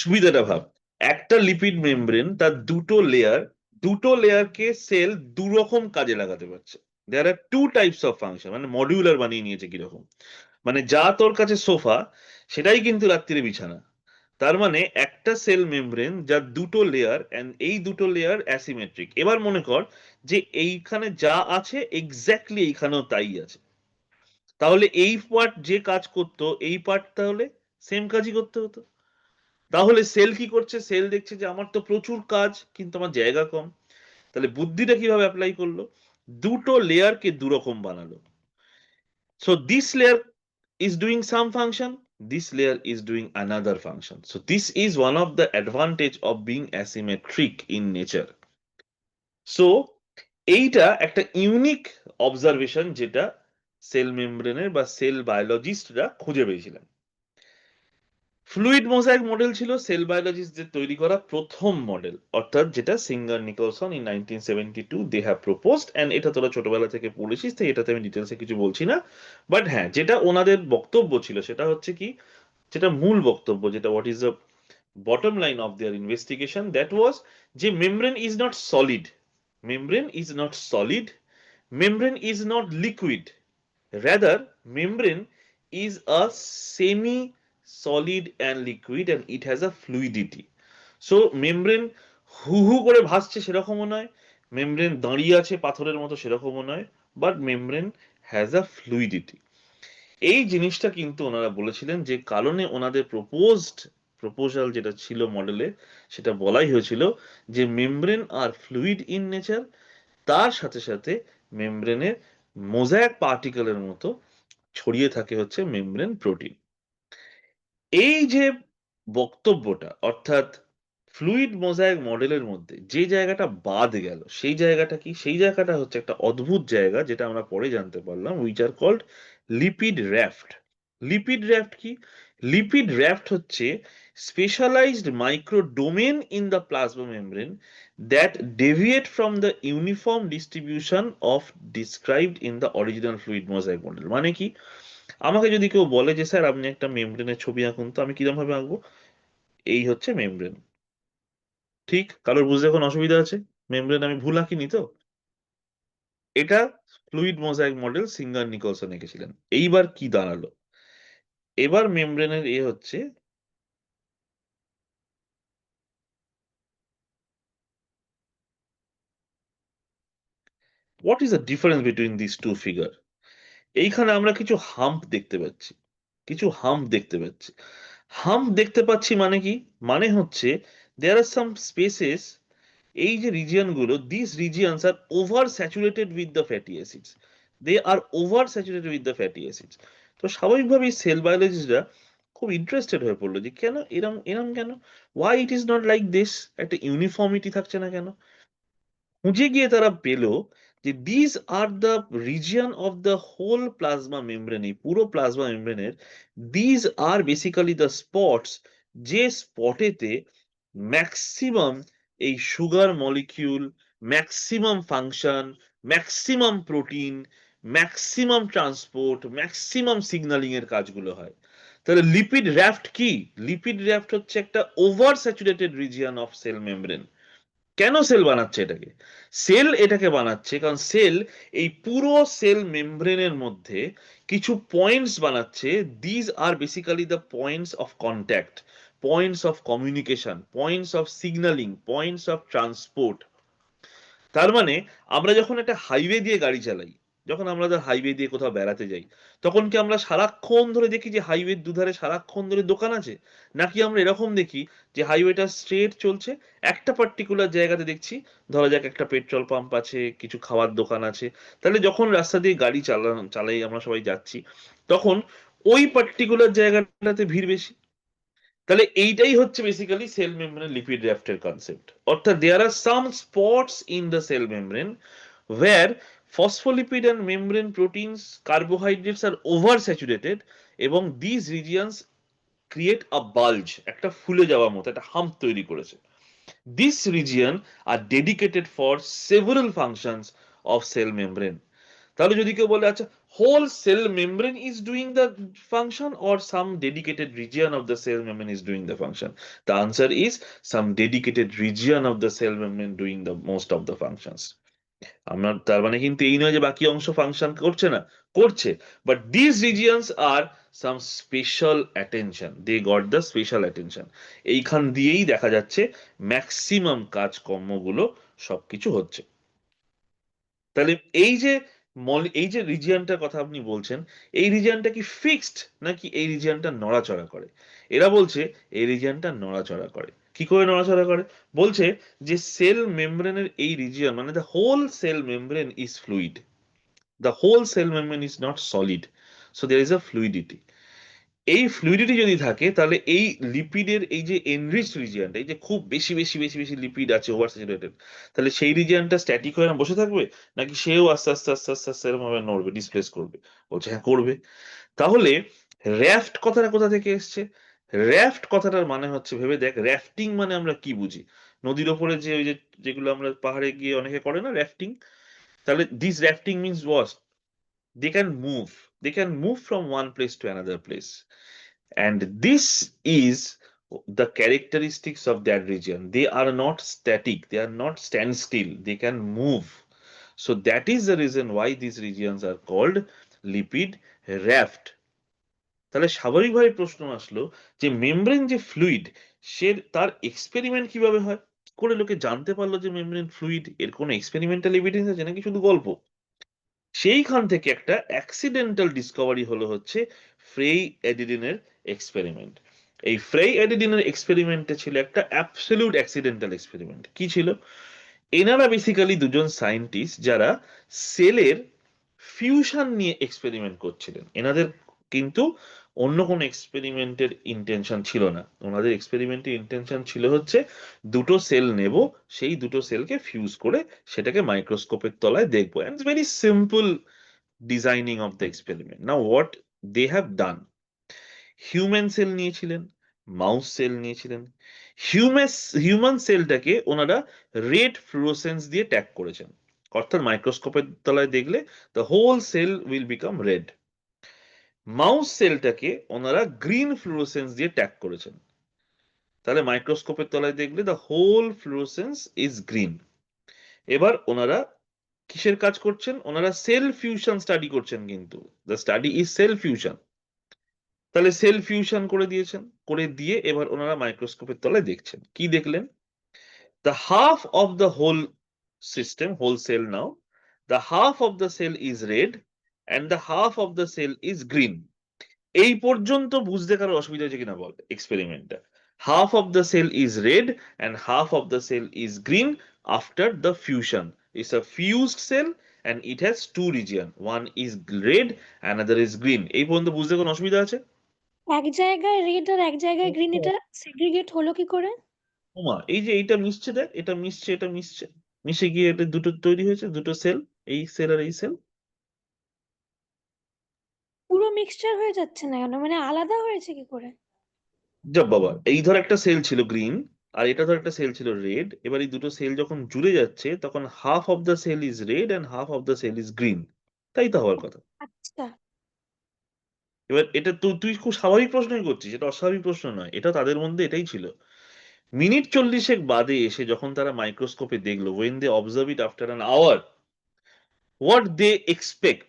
সুবিধাটা ভাব, একটা লিপিড মেমব্রেন তার দুটো লেয়ারকে সেল দু রকম কাজে লাগাতে পারছে। দেয়ার আর টু টাইপস অফ ফাংশন, মানে মডিউলার বানিয়ে নিয়েছে কিরকম, মানে যা তোর কাছে সোফা সেটাই কিন্তু রাত্রিরে বিছানা। তার মানে একটা সেল মেমব্রেন যার দুটো লেয়ার, এন্ড এই দুটো লেয়ার অ্যাসিমেট্রিক। এবার মনে কর যে এইখানে যা আছে এক্স্যাক্টলি এইখানেও তাই আছে, তাহলে এই পার্ট যে কাজ করতো এই পার্ট তাহলে সেম কাজই করতে হতো। তাহলে সেল কি করছে? সেল দেখছে যে আমার তো প্রচুর কাজ কিন্তু আমার জায়গা কম। তাহলে বুদ্ধিটা কিভাবে অ্যাপ্লাই করলো? দুটো লেয়ারকে দু রকম বানালো। So this layer is doing some function, this layer is doing another function. So this is one of the advantage of being asymmetric in nature. So এইটা একটা ইউনিক অবজারভেশন, যেটা সেল মেমব্রেনের বা সেল বায়োলজিস্টরা খুঁজে পেয়েছিলেন। ফ্লুইড মোজাইক মডেল ছিল cell বায়োলজিস্টদের তৈরি করা প্রথম মডেল, অর্থাৎ যেটা Singer Nicolson in 1972 they have proposed. And এটা তোরা ছোটবেলা থেকে পড়েছিস, তাই এটাতে আমি ডিটেলসে কিছু বলছি না। বাট হ্যাঁ, যেটা ওনাদের বক্তব্য ছিল সেটা হচ্ছে কি, যেটা মূল বক্তব্য, যেটা what is the bottom line of their investigation, that was যে membrane is not solid, membrane is not solid, membrane is not liquid, rather membrane is a semi solid and liquid and it has a fluidity. So membrane হু হু করে ভাসছে সেরকমও নয়, membrane দাঁড়িয়ে আছে পাথরের মতো সেরকমও নয়, but membrane has a fluidity. এই জিনিসটা কিন্তু ওনারা বলেছিলেন, যে কারণে ওনাদের প্রপোজাল যেটা ছিল মডেলে, সেটা বলাই হয়েছিল যে মেমব্রেন আর ফ্লুইড ইন নেচার, তার সাথে সাথে মেমব্রেনের মোজাইক পার্টিকেলের মতো ছড়িয়ে থাকে হচ্ছে মেমব্রেন প্রোটিন। এই যে বক্তব্যটা, অর্থাৎ ফ্লুইড মোজাইক মডেলের মধ্যে যে জায়গাটা বাদ গেল, সেই জায়গাটা কি? সেই জায়গাটা হচ্ছে একটা অদ্ভুত জায়গা, যেটা আমরা পরে জানতে পারলাম, which are called lipid raft. Lipid raft কি? লিপিড র্যাফট হচ্ছে specialised micro domain in the plasma membrane that deviate from the uniform distribution of described in the original fluid mosaic model. মানে কি? আমাকে যদি কেউ বলে যে স্যার আপনি একটা মেমব্রেনের ছবি আঁকুন, তো আমি কিরকম ভাবে আঁকবো? এই হচ্ছে মেমব্রেন। ঠিক? কারোর বুঝতে এখন অসুবিধা আছে? মেমব্রেন আমি ভুল আঁকিনি তো? এটা fluid mosaic model Singer Nicolson এঁকেছিলেন। এইবার কি দাঁড়ালো? এবার মেমব্রেনের হচ্ছে what is the difference between this two figure? এইখানে আমরা কিছু হাম্প দেখতে পাচ্ছি, কিছু হাম্প দেখতে পাচ্ছি। হাম্প দেখতে পাচ্ছি মানে কি? মানে হচ্ছে দেয়ার আর সাম স্পেসেস, এই যে রিজিয়ন গুলো, this regions are over saturated with the fatty acids, they are over saturated with the fatty acids. তো স্বাভাবিকভাবেই সেল বায়োলজিস্টরা খুব ইন্টারেস্টেড হয়ে পড়লো যে কেন এরম এরম কেন, why it is not like this, একটা ইউনিফর্মিটি থাকছে না কেন? খুঁজে গিয়ে তারা পেল যে this are the region of the whole plasma membrane, এই পুরো প্লাজমা মেমব্রেনের this are basically the spots, যে স্পটেতে ম্যাক্সিমাম এই sugar molecule, maximum function, maximum protein, maximum transport, maximum signalling এর কাজগুলো হয়। তাহলে লিপিড র্যাফট কি? লিপিড র্যাফট হচ্ছে একটা over saturated region of cell membrane. কেন সেল বানাচ্ছে এটাকে? সেল এটাকে বানাচ্ছে কারণ সেল এই পুরো সেল মেমব্রেনের মধ্যে কিছু পয়েন্টস বানাচ্ছে। These are basically the points of contact, points of communication, points of signalling, points of transport. তার মানে আমরা যখন একটা হাইওয়ে দিয়ে গাড়ি চালাই, যখন আমরা হাইওয়ে দিয়ে কোথাও বেড়াতে যাই, তখন কি আমরা সারাক্ষণ ধরে দেখি যে হাইওয়ের দুধারে সারাক্ষণ ধরে দোকান আছে? নাকি আমরা এরকম দেখি যে হাইওয়েটা স্ট্রেট চলছে, একটা পার্টিকুলার জায়গাতে দেখছি, ধরা যাক একটা পেট্রোল পাম্প আছে, কিছু খাওয়ার দোকান আছে। তাহলে যখন রাস্তা দিয়ে গাড়ি চালাই, আমরা সবাই যাচ্ছি, তখন ওই পার্টিকুলার জায়গাটাতে ভিড় বেশি। তাহলে এইটাই হচ্ছে বেসিক্যালি সেল মেমব্রেন লিপিড র্যাফটের কনসেপ্ট। অর্থাৎ there are some spots in the cell membrane where phospholipid and membrane proteins, carbohydrates are oversaturated, এবং these regions create a bulge, একটা ফুলে যাওয়ার মতো একটা হাম্প তৈরি করেছে। This region are dedicated for several functions of cell membrane. তাহলে যদি কেউ বলে আচ্ছা, whole cell membrane is doing the function or some dedicated region of the cell membrane is doing the function, the answer is some dedicated region of the cell membrane doing the most of the functions. আপনার তার মানে কিন্তু এই নয় যে বাকি অংশ function করছে না, করছে, but this regions are some special attention, they got the special attention. এইখান দিয়েই দেখা যাচ্ছে ম্যাক্সিমাম কাজকর্মগুলো সবকিছু হচ্ছে। তাহলে এই যে রিজিয়নটার কথা আপনি বলছেন, এই রিজিয়নটা কি ফিক্সড নাকি এই রিজিয়নটা নড়াচড়া করে? এরা বলছে এই রিজিয়নটা নড়াচড়া করে। কি করে নড়াচড়া করে? বলছে যে সেল মেমব্রেনের এই রিজিয়ন, মানে the whole cell membrane is fluid, the whole cell membrane is not solid, so there is a fluidity. এই ফ্লুইডিটি যদি থাকে তাহলে এই লিপিডের এই যে এনরিচড রিজিয়নটা, এই যে খুব বেশি বেশি বেশি বেশি লিপিড আছে ওভার স্যাচুরেটেড, তাহলে সেই রিজিয়নটা স্ট্যাটিক হয়ে না বসে থাকবে, নাকি সেও আস্তে আস্তে আস্তে আস্তে আস্তে এরকম ভাবে নড়বে, ডিসপ্লেস করবে? বলছে হ্যাঁ করবে। তাহলে র্যাফট কথাটা কোথা থেকে এসছে? র্যাফট কথাটার মানে হচ্ছে, ভেবে দেখ, র্যাফটিং মানে আমরা কি বুঝি? নদীর ওপরে যে ওই যে যেগুলো আমরা পাহাড়ে গিয়ে অনেকে করে না, র্যাফটিং। তাহলে this rafting means what? they can move they can move from one place to another place, and this is the characteristics of that region. They are not static, they are not standstill, they can move. So that is the reason why these regions are called lipid raft. তাহলে স্বাভাবিকভাবে প্রশ্ন আসলো যে membrane যে fluid, সে তার experiment কিভাবে হয়, কি করে লোকে জানতে পারলো যে মেমব্রেন ফ্লুইড? এর কোনো এক্সপেরিমেন্টাল এভিডেন্স আছে নাকি শুধু গল্প? সেইখান থেকে একটা অ্যাক্সিডেন্টাল ডিসকভারি হলো হচ্ছে ফ্রেই এডিডিনের এক্সপেরিমেন্ট। এই ফ্রেই এডিডিনের এক্সপেরিমেন্টে ছিল একটা অ্যাবসলিউট অ্যাক্সিডেন্টাল এক্সপেরিমেন্ট। কি ছিল? এনারা বেসিক্যালি দুজন সায়েন্টিস্ট যারা সেলের ফিউশন নিয়ে এক্সপেরিমেন্ট করছিলেন। এনাদের কিন্তু অন্য কোনো এক্সপেরিমেন্টের ইন্টেনশন ছিল না। ওনাদের এক্সপেরিমেন্টের ইন্টেনশন ছিল হচ্ছে দুটো সেল নেব, সেই দুটো সেলকে ফিউজ করে সেটাকে মাইক্রোস্কোপের তলায় দেখবো, and very simple designing of the experiment. Now what they have done, human cell নিয়েছিলেন, মাউস সেল নিয়েছিলেন। হিউম্যান সেলটাকে ওনারা রেড ফ্লুরোসেন্স দিয়ে ট্যাগ করেছেন, অর্থাৎ মাইক্রোস্কোপের তলায় দেখলে the whole cell will become red. Mouse সেলটাকে ওনারা গ্রিন ফ্লুরোসেন্স দিয়ে ট্যাগ করেছেন, তাহলে মাইক্রোস্কোপের তলায় দেখলে the whole fluorescence is green. এবার ওনারা কিসের কাজ করছেন? ওনারা সেল ফিউশন স্টাডি করছেন, কিন্তু the study is sell fusion. তাহলে সেল ফিউশন করে দিয়েছেন, করে দিয়ে এবার ওনারা মাইক্রোস্কোপের তলায় দেখছেন। কি দেখলেন? the half of the whole system, whole cell now, the half of the cell is red and the half of the cell is green. এই পর্যন্ত বুঝতে কারো অসুবিধা হয়েছে কিনা বল এক্সপেরিমেন্টটা? Half of the cell is red and half of the cell is green after the fusion. It's a fused cell and it has two region, one is red another is green. এই পর্যন্ত বুঝতে কোনো অসুবিধা আছে? এক জায়গায় red আর এক জায়গায় গ্রিন, এটা সেগ্রিগেট হলো কি করে? ওমা, এই যে এইটা মিশছে, দেখ এটা মিশছে, এটা মিশছে, মিশে গিয়ে এটা দুটো তৈরি হয়েছে, দুটো সেল, এই সেল আর এই সেল। পুরো মিক্সচার হয়ে যাচ্ছে না কেন, মানে আলাদা হয়েছে কি করে? যা বাবা, এই ধর একটা সেল ছিল গ্রিন আর এটা ধর একটা সেল ছিল রেড, এবার এই দুটো সেল যখন জুড়ে যাচ্ছে তখন half of the cell is red and half of the cell is green. তাই তো হওয়ার কথা। আচ্ছা, এবার এটা তুই তুই খুব স্বাভাবিক প্রশ্নই করছিস, এটা অস্বাভাবিক প্রশ্ন নয়, এটা তাদের মধ্যে এটাই ছিল। মিনিট 40 বাদে এসে যখন তারা মাইক্রোস্কোপে দেখলো, when they observe it after an hour, what they expect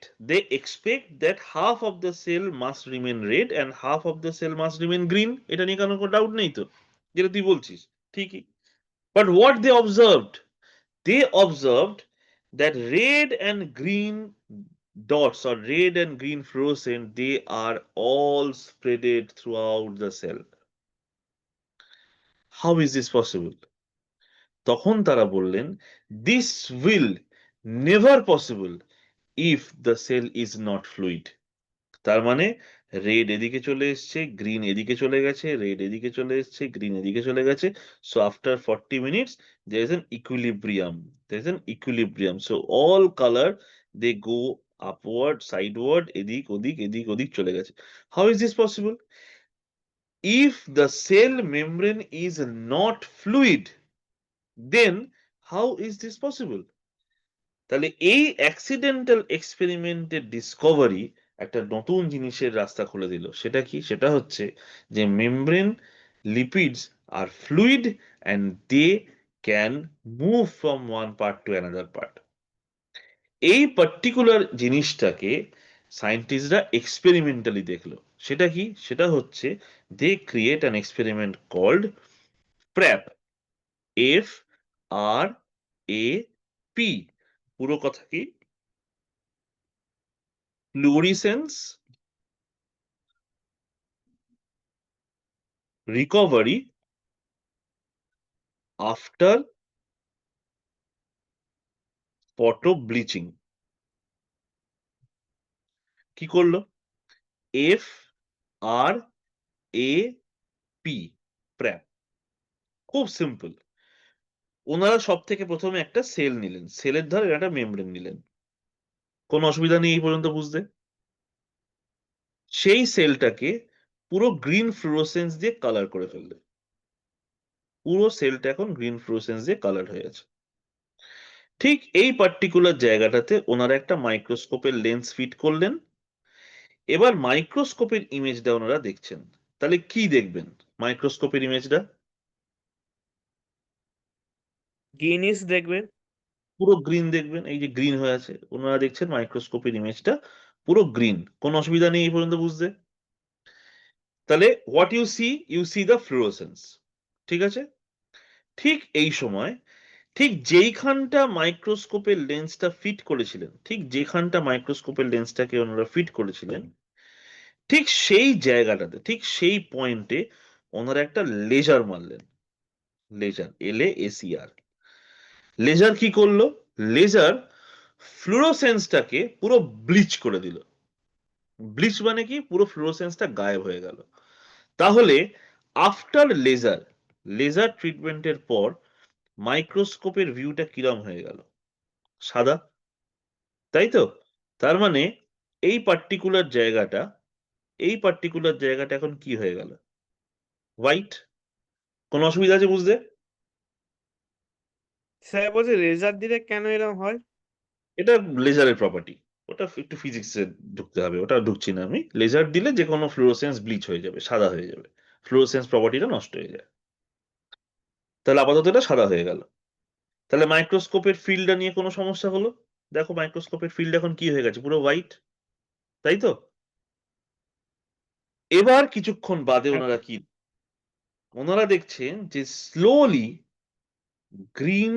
that half of the cell must remain red and half of the cell must remain green. এটা নিয়ে কোনো ডাউট নেই তো, যেটা তুই বলছিস ঠিকই। But what they observed that red and green dots or red and green fluorescent, they are all spreaded throughout the cell. How is this possible? তখন তারা বললেন, this will never possible if the cell is not fluid. তার মানে red এদিকে চলে এসছে, green এদিকে চলে গেছে, রেড এদিকে চলে এসছে, গ্রিন এদিকে চলে গেছে। So after 40 minutes there is an equilibrium, there is an equilibrium, so all color they go upward, sideward, এদিক ওদিক এদিক ওদিক চলে গেছে। How is this possible? If the cell membrane is not fluid, then how is this possible? তাহলে এই accidental এক্সপেরিমেন্টের Discovery একটা নতুন জিনিসের রাস্তা খুলে দিল। সেটা কি? সেটা হচ্ছে যে membrane lipids are fluid and they can move from one part to another part. এই পার্টিকুলার জিনিসটাকে সায়েন্টিস্টরা এক্সপেরিমেন্টালি দেখলো। সেটা কি? সেটা হচ্ছে they create an experiment called FRAP, FRAP। পুরো কথা কি? fluorescence recovery after photo bleaching। কি করলো? আর এ পি, প্র্যাপ। খুব সিম্পল। ওনারা সব থেকে প্রথমে একটা সেল নিলেন, সেলের ধর একটা মেমব্রেন নিলেন, কোনো অসুবিধা নেই এই পর্যন্ত বুঝতে। সেই সেলটাকে পুরো গ্রিন ফ্লুরোসেন্স দিয়ে কালার করে ফেললেন, পুরো সেলটা এখন গ্রিন ফ্লুরোসেন্স দিয়ে কালার হয়ে আছে। ঠিক এই পার্টিকুলার জায়গাটাতে ওনারা একটা মাইক্রোস্কোপের লেন্স ফিট করলেন। এবার মাইক্রোস্কোপের ইমেজটা ওনারা দেখছেন। তাহলে কি দেখবেন মাইক্রোস্কোপের ইমেজটা? গ্রিনিশ দেখবেন। পুরো গ্রিন দেখবেন, এই যে গ্রিন হয়ে আছে, ওনারা দেখছেন মাইক্রোস্কোপের ইমেজটা পুরো গ্রিন, কোনো অসুবিধা নেই এই পর্যন্ত বুঝতে। তাহলে what you see the fluorescence, ঠিক আছে। ঠিক এই সময়, ঠিক যেইখানটা মাইক্রোস্কোপের লেন্সটা ফিট করেছিলেন, ঠিক যেখানটা মাইক্রোস্কোপের লেন্সটাকে ওনারা ফিট করেছিলেন, ঠিক সেই জায়গাটাতে, ঠিক সেই পয়েন্টে ওনারা একটা লেজার মারলেন। Laser, LASER। লেজার কি করলো? লেজার ফ্লুরোসেন্সটাকে পুরো ব্লিচ করে দিল। ব্লিচ মানে কি? পুরো ফ্লুরোসেন্সটা গায়েব হয়ে গেল। তাহলে আফটার লেজার, লেজার ট্রিটমেন্টের পর মাইক্রোস্কোপের ভিউটা কিরম হয়ে গেল? সাদা, তাই তো? তার মানে এই পার্টিকুলার জায়গাটা, এই পার্টিকুলার জায়গাটা এখন কি হয়ে গেল? হোয়াইট। কোনো অসুবিধা আছে বুঝতে? স্যার বলছে লেজার দিলে কেন এরকম হয়? এটা লেজারের প্রপার্টি, ওটা একটু ফিজিক্সে ঢুকতে হবে, ওটা ঢুকছি না আমি। লেজার দিলে যে কোনো ফ্লুরোসেন্স ব্লিচ হয়ে যাবে, সাদা হয়ে যাবে, ফ্লুরোসেন্স প্রপার্টিটা নষ্ট হয়ে যায়। তাহলে আপাতত এটা সাদা হয়ে গেল। তাহলে মাইক্রোস্কোপের ফিল্ডটা নিয়ে কোনো সমস্যা হলো? দেখো মাইক্রোস্কোপের ফিল্ড এখন কি হয়ে গেছে? পুরো হোয়াইট, তাই তো? এবার কিছুক্ষণ বাদে ওনারা কি, ওনারা দেখছেন যে slowly green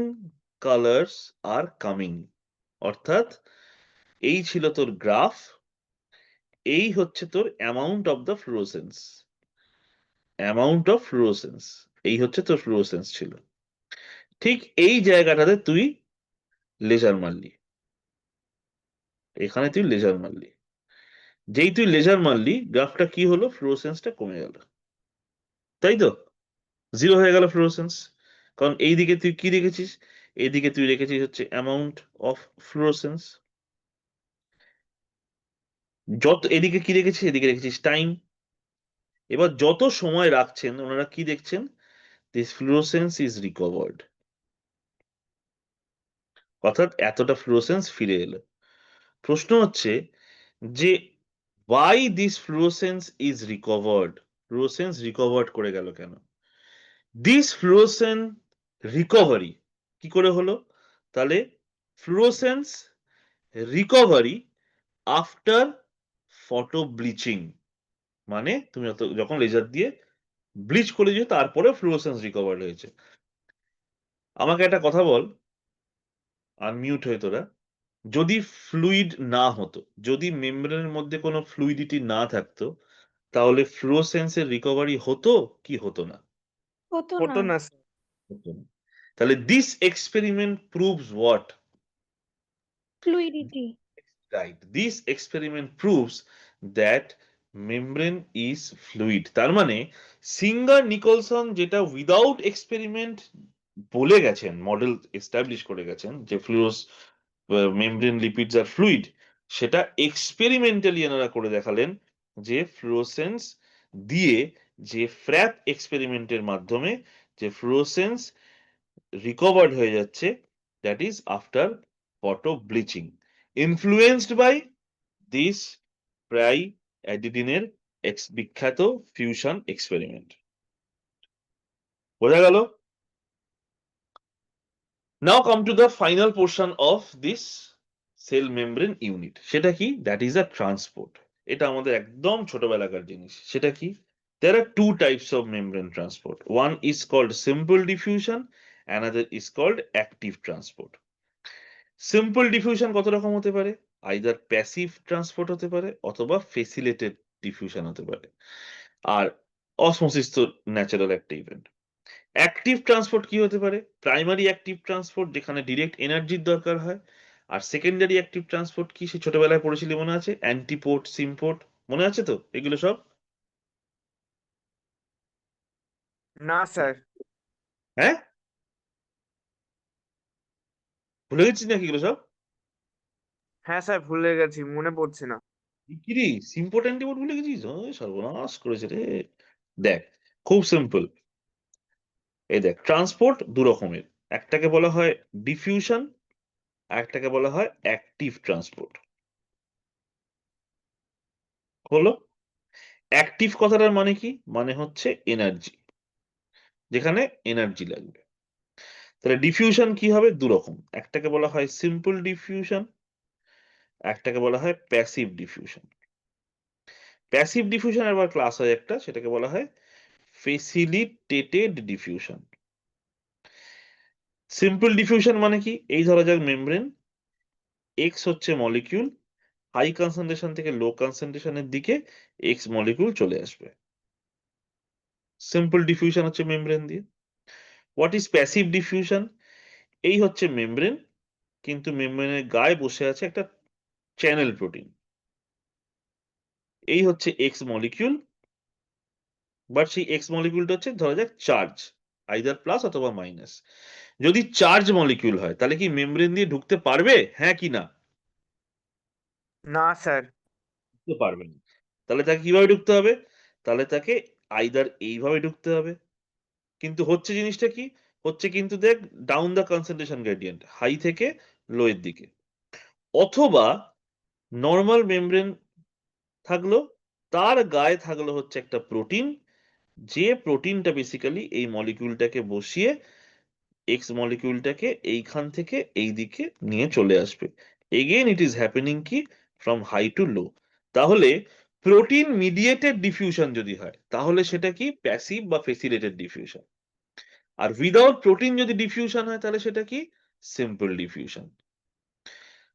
colours are coming. অর্থাৎ এই ছিল তোর গ্রাফ, এই হচ্ছে তোর amount of the fluorescence, amount of fluorescence, এই হচ্ছে তোর ফ্লুরোসেন্স ছিল। ঠিক এই জায়গাটাতে তুই লেজার মারলি, এখানে তুই লেজার মারলি। যেই তুই লেজার মারলি, গ্রাফটা কি হলো? ফ্লুরোসেন্সটা কমে গেল, তাই তো? জিরো হয়ে গেল ফ্লুরোসেন্স। কারণ এইদিকে তুই কি রেখেছিস? এইদিকে তুই রেখেছিস হচ্ছে অ্যামাউন্ট অফ ফ্লুরোসেন্স। যত এদিকে কি রেখেছিস? এদিকে রেখেছিস টাইম। এবার যত সময় রাখছেন ওনারা কি দেখছেন? This fluorescence is recovered. অর্থাৎ এতটা ফ্লুরোসেন্স ফিরে এলো। প্রশ্ন হচ্ছে যে why this fluorescence is recovered? Fluorescence recovered করে গেল কেন? দিস ফ্লুরোসেন্স রিকভারি কি করে হলো? তাহলে fluorescence recovery after photo bleaching, মানে তুমি যখন লেজার দিয়ে ব্লিচ করে দিয়েছো তারপরে ফ্লুরোসেন্স রিকভার হয়েছে। আমাকে একটা কথা বল, আনমিউট হয়ে তোরা, যদি ফ্লুইড না হতো, যদি মেমব্রেনের মধ্যে কোনো ফ্লুইডিটি না থাকতো, তাহলে ফ্লুরোসেন্সের রিকভারি হতো কি হতো না? হতো না। হতো না স্যার। হতো না। তাহলে this experiment proves what? Fluidity. Right. This experiment proves that membrane is fluid. তার মানে সিঙ্গার নিকলসন যেটা উইদাউট এক্সপেরিমেন্ট বলে গেছেন, মডেল এস্টাবলিশ করে গেছেন যে মেমব্রেন লিপিডস আর ফ্লুইড, সেটা এক্সপেরিমেন্টালি এনারা করে দেখালেন যে ফ্লুরোসেন্স দিয়ে, যে ফ্র্যাপ এক্সপেরিমেন্টের মাধ্যমে যে ফ্লুরোসেন্স রিকভার্ড হয়ে যাচ্ছে, that is after photo bleaching, influenced by this Frye অ্যাডিডিনের বিখ্যাত ফিউশন এক্সপেরিমেন্ট। বোঝা গেল? Now come to the final portion of this cell membrane unit. সেটা কি? That is a transport. এটা আমাদের একদম ছোটবেলাকার জিনিস। সেটা কি? There are two types of membrane transport. One is called simple diffusion, another is called active transport. Simple diffusion কত রকম হতে পারে? আইদার প্যাসিভ ট্রান্সপোর্ট হতে পারে অথবা ফেসিলিটেড ডিফিউশন হতে পারে। আর অসমোসিস তো ন্যাচারাল একটা ইভেন্ট। অ্যাক্টিভ ট্রান্সপোর্ট কি হতে পারে? প্রাইমারি অ্যাক্টিভ ট্রান্সপোর্ট, যেখানে ডিরেক্ট এনার্জির দরকার হয়। আর সেকেন্ডারি অ্যাক্টিভ ট্রান্সপোর্ট কি? সে ছোটবেলায় পড়েছিলি মনে আছে? অ্যান্টিপোর্ট, সিমপোর্ট, মনে আছে তো এগুলো সব? না স্যার। হ্যাঁ, ভুলে গেছিস নাকি এগুলো সব? হ্যাঁ স্যার, ভুলে গেছি, মনে পড়ছে না। কি রে, ইম্পর্টেন্ট ভুলে গেছিস? সর্বনাশ করেছে রে। দেখ, খুব সিম্পল। এই দেখ, ট্রান্সপোর্ট দু রকমের। একটাকে বলা হয় ডিফিউশন, আর একটাকে বলা হয় অ্যাক্টিভ ট্রান্সপোর্ট। হলো, অ্যাক্টিভ কথাটার মানে কি? মানে হচ্ছে এনার্জি, যেখানে এনার্জি লাগবে। তাহলে ডিফিউশন কি হবে? দু রকম, একটাকে বলা হয় সিম্পল ডিফিউশন, একটাকে বলা হয় প্যাসিভ ডিফিউশন। প্যাসিভ ডিফিউশন আবার ক্লাস হয় একটা, সেটাকে বলা হয় ফেসিলিটেটেড ডিফিউশন। সিম্পল ডিফিউশন মানে কি? এই ধরা যাক মেমব্রেন, এক্স হচ্ছে মলিকিউল, হাই কনসেন্ট্রেশন থেকে লো কনসেন্ট্রেশনের দিকে এক্স মলিকিউল চলে আসবে। সিম্পল ডিফিউশন হচ্ছে মেমব্রেন দিয়ে। What is passive diffusion? এই হচ্ছে মেমব্রেন, কিন্তু মেমব্রেনের গায়ে বসে আছে একটা চ্যানেল প্রোটিন। এই হচ্ছে এক্স মলিকিউল, বাট সেই এক্স মলিকিউলটা হচ্ছে ধরা যাক চার্জ, আইদার প্লাস অথবা মাইনাস। যদি চার্জ মলিকিউল হয় তাহলে কি মেমব্রেন দিয়ে ঢুকতে পারবে? হ্যাঁ কি না? না স্যার। ঢুকতে পারবে না। তাহলে তাকে কিভাবে ঢুকতে হবে? তাহলে তাকে আইদার এইভাবে ঢুকতে হবে, কিন্তু হচ্ছে জিনিসটা কি? হচ্ছে কিন্তু দেখ, down the concentration gradient, high থেকে লো এর দিকে। অথবা নর্মাল মেমব্রেন থাকলো, তার গায়ে থাকলো হচ্ছে একটা প্রোটিন, যে প্রোটিনটা বেসিক্যালি এই মলিকিউলটাকে বসিয়ে এক্স মলিকিউলটাকে এইখান থেকে এই দিকে নিয়ে চলে আসবে। এগেইন ইট ইজ হ্যাপেনিং কি? ফ্রম হাই টু লো। তাহলে প্রোটিন মিডিয়েটেড ডিফিউশন যদি হয় তাহলে সেটা কি? প্যাসিভ বা ফেসিলিটেড ডিফিউশন। আর উইদাউট প্রোটিন যদি ডিফিউশন হয় তাহলে সেটা কি? Simple diffusion.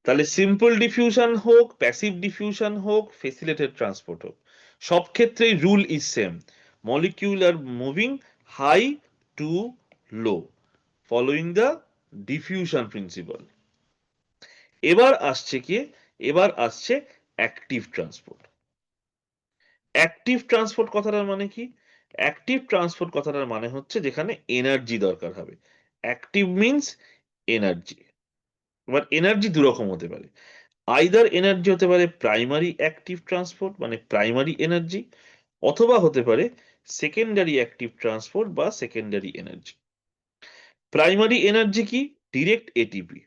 তাহলে সিম্পল ডিফিউশন হোক, প্যাসিভ ডিফিউশন হোক, ফেসিলিটেড ট্রান্সপোর্ট হোক, সব ক্ষেত্রেই rule is same. Molecule are moving high to low, following the diffusion principle. এবার আসছে কি? এবার আসছে অ্যাক্টিভ ট্রান্সপোর্ট। অ্যাক্টিভ ট্রান্সপোর্ট কথাটার মানে কি? অ্যাক্টিভ ট্রান্সপোর্ট কথাটার মানে হচ্ছে যেখানে এনার্জি দরকার হবে। Active means energy. এবার এনার্জি দু রকম হতে পারে। আইদার এনার্জি হতে পারে প্রাইমারি অ্যাক্টিভ ট্রান্সপোর্ট মানে প্রাইমারি এনার্জি, অথবা হতে পারে সেকেন্ডারি অ্যাক্টিভ ট্রান্সপোর্ট বা সেকেন্ডারি এনার্জি। প্রাইমারি এনার্জি কি? Direct ATP.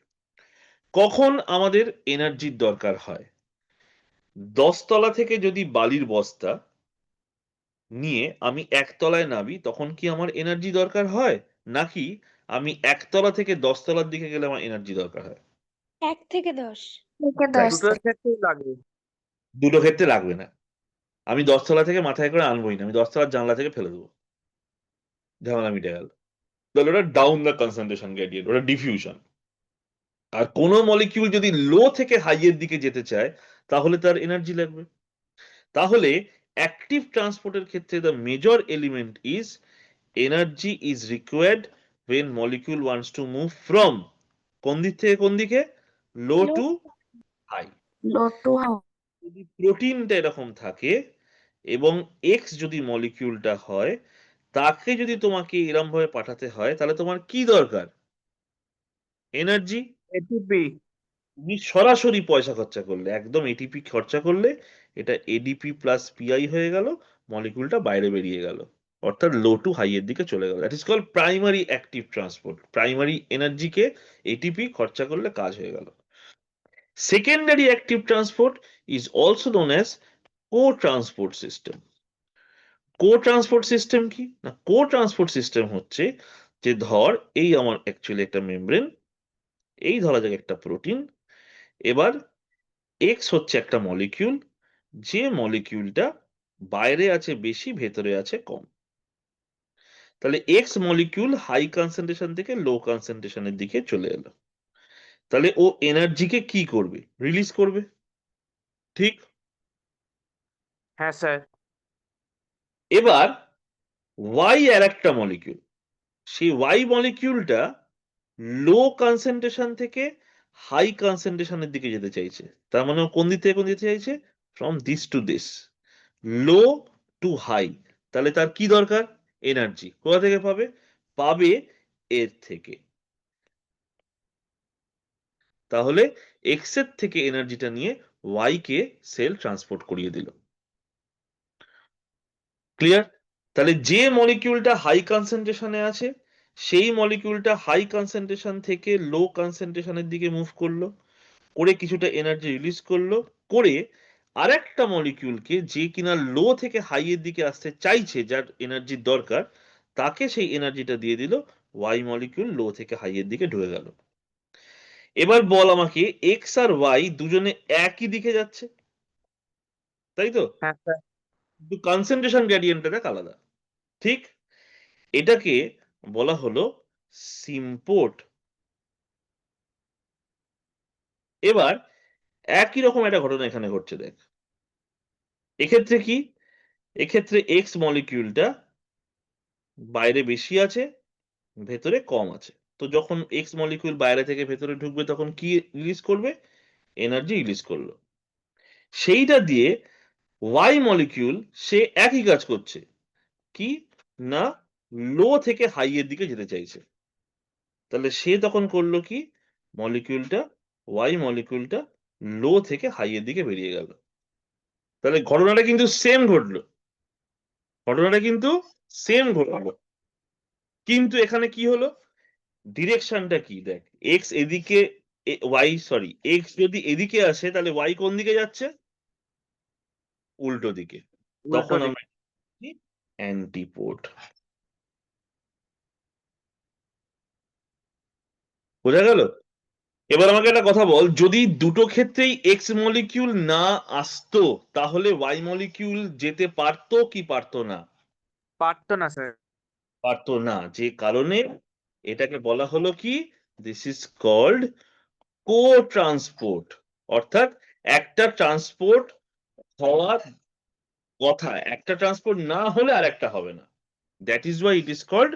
কখন আমাদের এনার্জির দরকার হয়? 10 তলা থেকে যদি বালির বস্তা নিয়ে আমি একতলায় নামি তখন কি আমার এনার্জি দরকার হয়, নাকি আমি একতলা থেকে 10 তলার দিকে গেলে আমার এনার্জি দরকার হয়? 1 থেকে 10। দেখ, দুটোর ক্ষেত্রেই লাগে। দুটো ক্ষেত্রে লাগবে না। আমি 10 তলা থেকে মাথায় করে আনবোই না, আমি 10 তলার জানলা থেকে ফেলে দেবো, ঝামেলা মিটে গেল। তাহলে ওটা ডাউন দ্য কনসেন্ট্রেশন গ্রেডিয়েন্ট, ওটা ডিফিউশন। আর কোন মলিকিউল যদি লো থেকে হাই এর দিকে যেতে চায় তাহলে তার এনার্জি লাগবে। তাহলে অ্যাক্টিভ ট্রান্সপোর্টের ক্ষেত্রে the major element is energy is required when molecule wants to move from কোন দিক থেকে কোন দিকে? Low low to high. Low to high. যদি প্রোটিনটা এরকম থাকে এবং এক্স যদি মলিকিউলটা হয়, তাকে যদি তোমাকে এরম ভাবে পাঠাতে হয় তাহলে তোমার কি দরকার? এনার্জি। এটিপি। তুমি সরাসরি পয়সা খরচা করলে, একদম এটিপি খরচা করলে, এটা এডিপি প্লাস পিআই হয়ে গেল, মলিকিউলটা বাইরে বেরিয়ে গেল, অর্থাৎ লো টু হাই এর দিকে চলে গেল। That is called primary active transport. Primary এনার্জিকে এটিপি খরচা করলে কাজ হয়ে গেল। Secondary active transport is also known as co transport system. Co transport system কি না? কো ট্রান্সপোর্ট সিস্টেম হচ্ছে যে ধর এই আমার অ্যাকচুয়ালি একটা মেমব্রেন, এই ধরা যাক একটা প্রোটিন, এবার এক্স হচ্ছে একটা মলিকিউল, যে মলিকিউলটা বাইরে আছে বেশি, ভেতরে আছে কম। তাহলে এক্স মলিকিউল হাই কনসেন্ট্রেশন থেকে লো কনসেন্ট্রেশনের দিকে চলে এলো, তাহলে ও এনার্জিকে কি করবে? রিলিজ করবে, ঠিক? হ্যাঁ স্যার। এবার ওয়াই আর একটা মলিকিউল, সেই ওয়াই মলিকিউলটা লো কনসেন্ট্রেশন থেকে হাই কনসেন্ট্রেশনের দিকে যেতে চাইছে। তার মানে ও কোন দিক থেকে কোন দিকে যেতে চাইছে? From this to this, low to high. তাহলে তার কি দরকার? এনার্জি কোথা থেকে পাবে? পাবে এর থেকে। তাহলে এক্স এর থেকে এনার্জিটা নিয়ে ওয়াই কে সেল ট্রান্সপোর্ট করিয়ে দিল। ক্লিয়ার? তাহলে যে মলিকিউলটা হাই কনসেন্ট্রেশনে আছে সেই মলিকিউলটা হাই কনসেন্ট্রেশন থেকে লো কনসেন্ট্রেশনের দিকে মুভ করলো, করে কিছুটা এনার্জি রিলিজ করলো, করে আরেকটা মলিকিউলকে যে কিনা লো থেকে হাই এর দিকে আসতে চাইছে, যার এনার্জির দরকার, তাকে সেই এনার্জিটা দিয়ে দিল, ওয়াই মলিকিউল লো থেকে হাই এর দিকে ঢুকে গেল। এবার বল আমাকে, এক্স আর ওয়াই দুজনে একই দিকে যাচ্ছে, তাই তো? হ্যাঁ স্যার। কিন্তু কনসেন্ট্রেশন গ্রেডিয়েন্টটা আলাদা। ঠিক? এটাকে বলা হলো সিম্পোর্ট। এবার একই রকম একটা ঘটনা এখানে ঘটছে, দেখ। এক্ষেত্রে কি? এক্ষেত্রে এক্স মলিকিউলটা বাইরে বেশি আছে, ভেতরে কম আছে। তো যখন এক্স মলিকিউল বাইরে থেকে ভেতরে ঢুকবে তখন কি রিলিজ করবে? এনার্জি রিলিজ করলো। সেইটা দিয়ে ওয়াই মলিকিউল সে একই কাজ করছে। কি না, লো থেকে হাই এর দিকে যেতে চাইছে। তাহলে সে তখন করলো কি, মলিকিউলটা ওয়াই মলিকিউলটা লো থেকে হাই এর দিকে বেরিয়ে গেল। তাহলে ঘটনাটা কিন্তু সেম ঘটলো, ঘটনাটা কিন্তু সেম ঘটলো। কিন্তু এখানে কি হলো, ডিরেকশনটা কি দেখ, এক্স এদিকে, ওয়াই সরি এক্স যদি এদিকে আসে তাহলে ওয়াই কোন দিকে যাচ্ছে? উল্টো দিকে। উল্টো তখন দিকে। আমরা অ্যান্টিপোড। বোঝা গেল? এবার আমাকে একটা কথা বল, যদি দুটো ক্ষেত্রেই এক্স মলিকিউল না আসতো তাহলে ওয়াই মলিকিউল যেতে পারতো কি পারতো না? পারতো না স্যার। পারতো না। যে কারণে এটাকে বলা হলো কি, this is called co transport. অর্থাৎ একটা ট্রান্সপোর্ট হওয়ার কথা, একটা ট্রান্সপোর্ট না হলে আর একটা হবে না। That is why it is called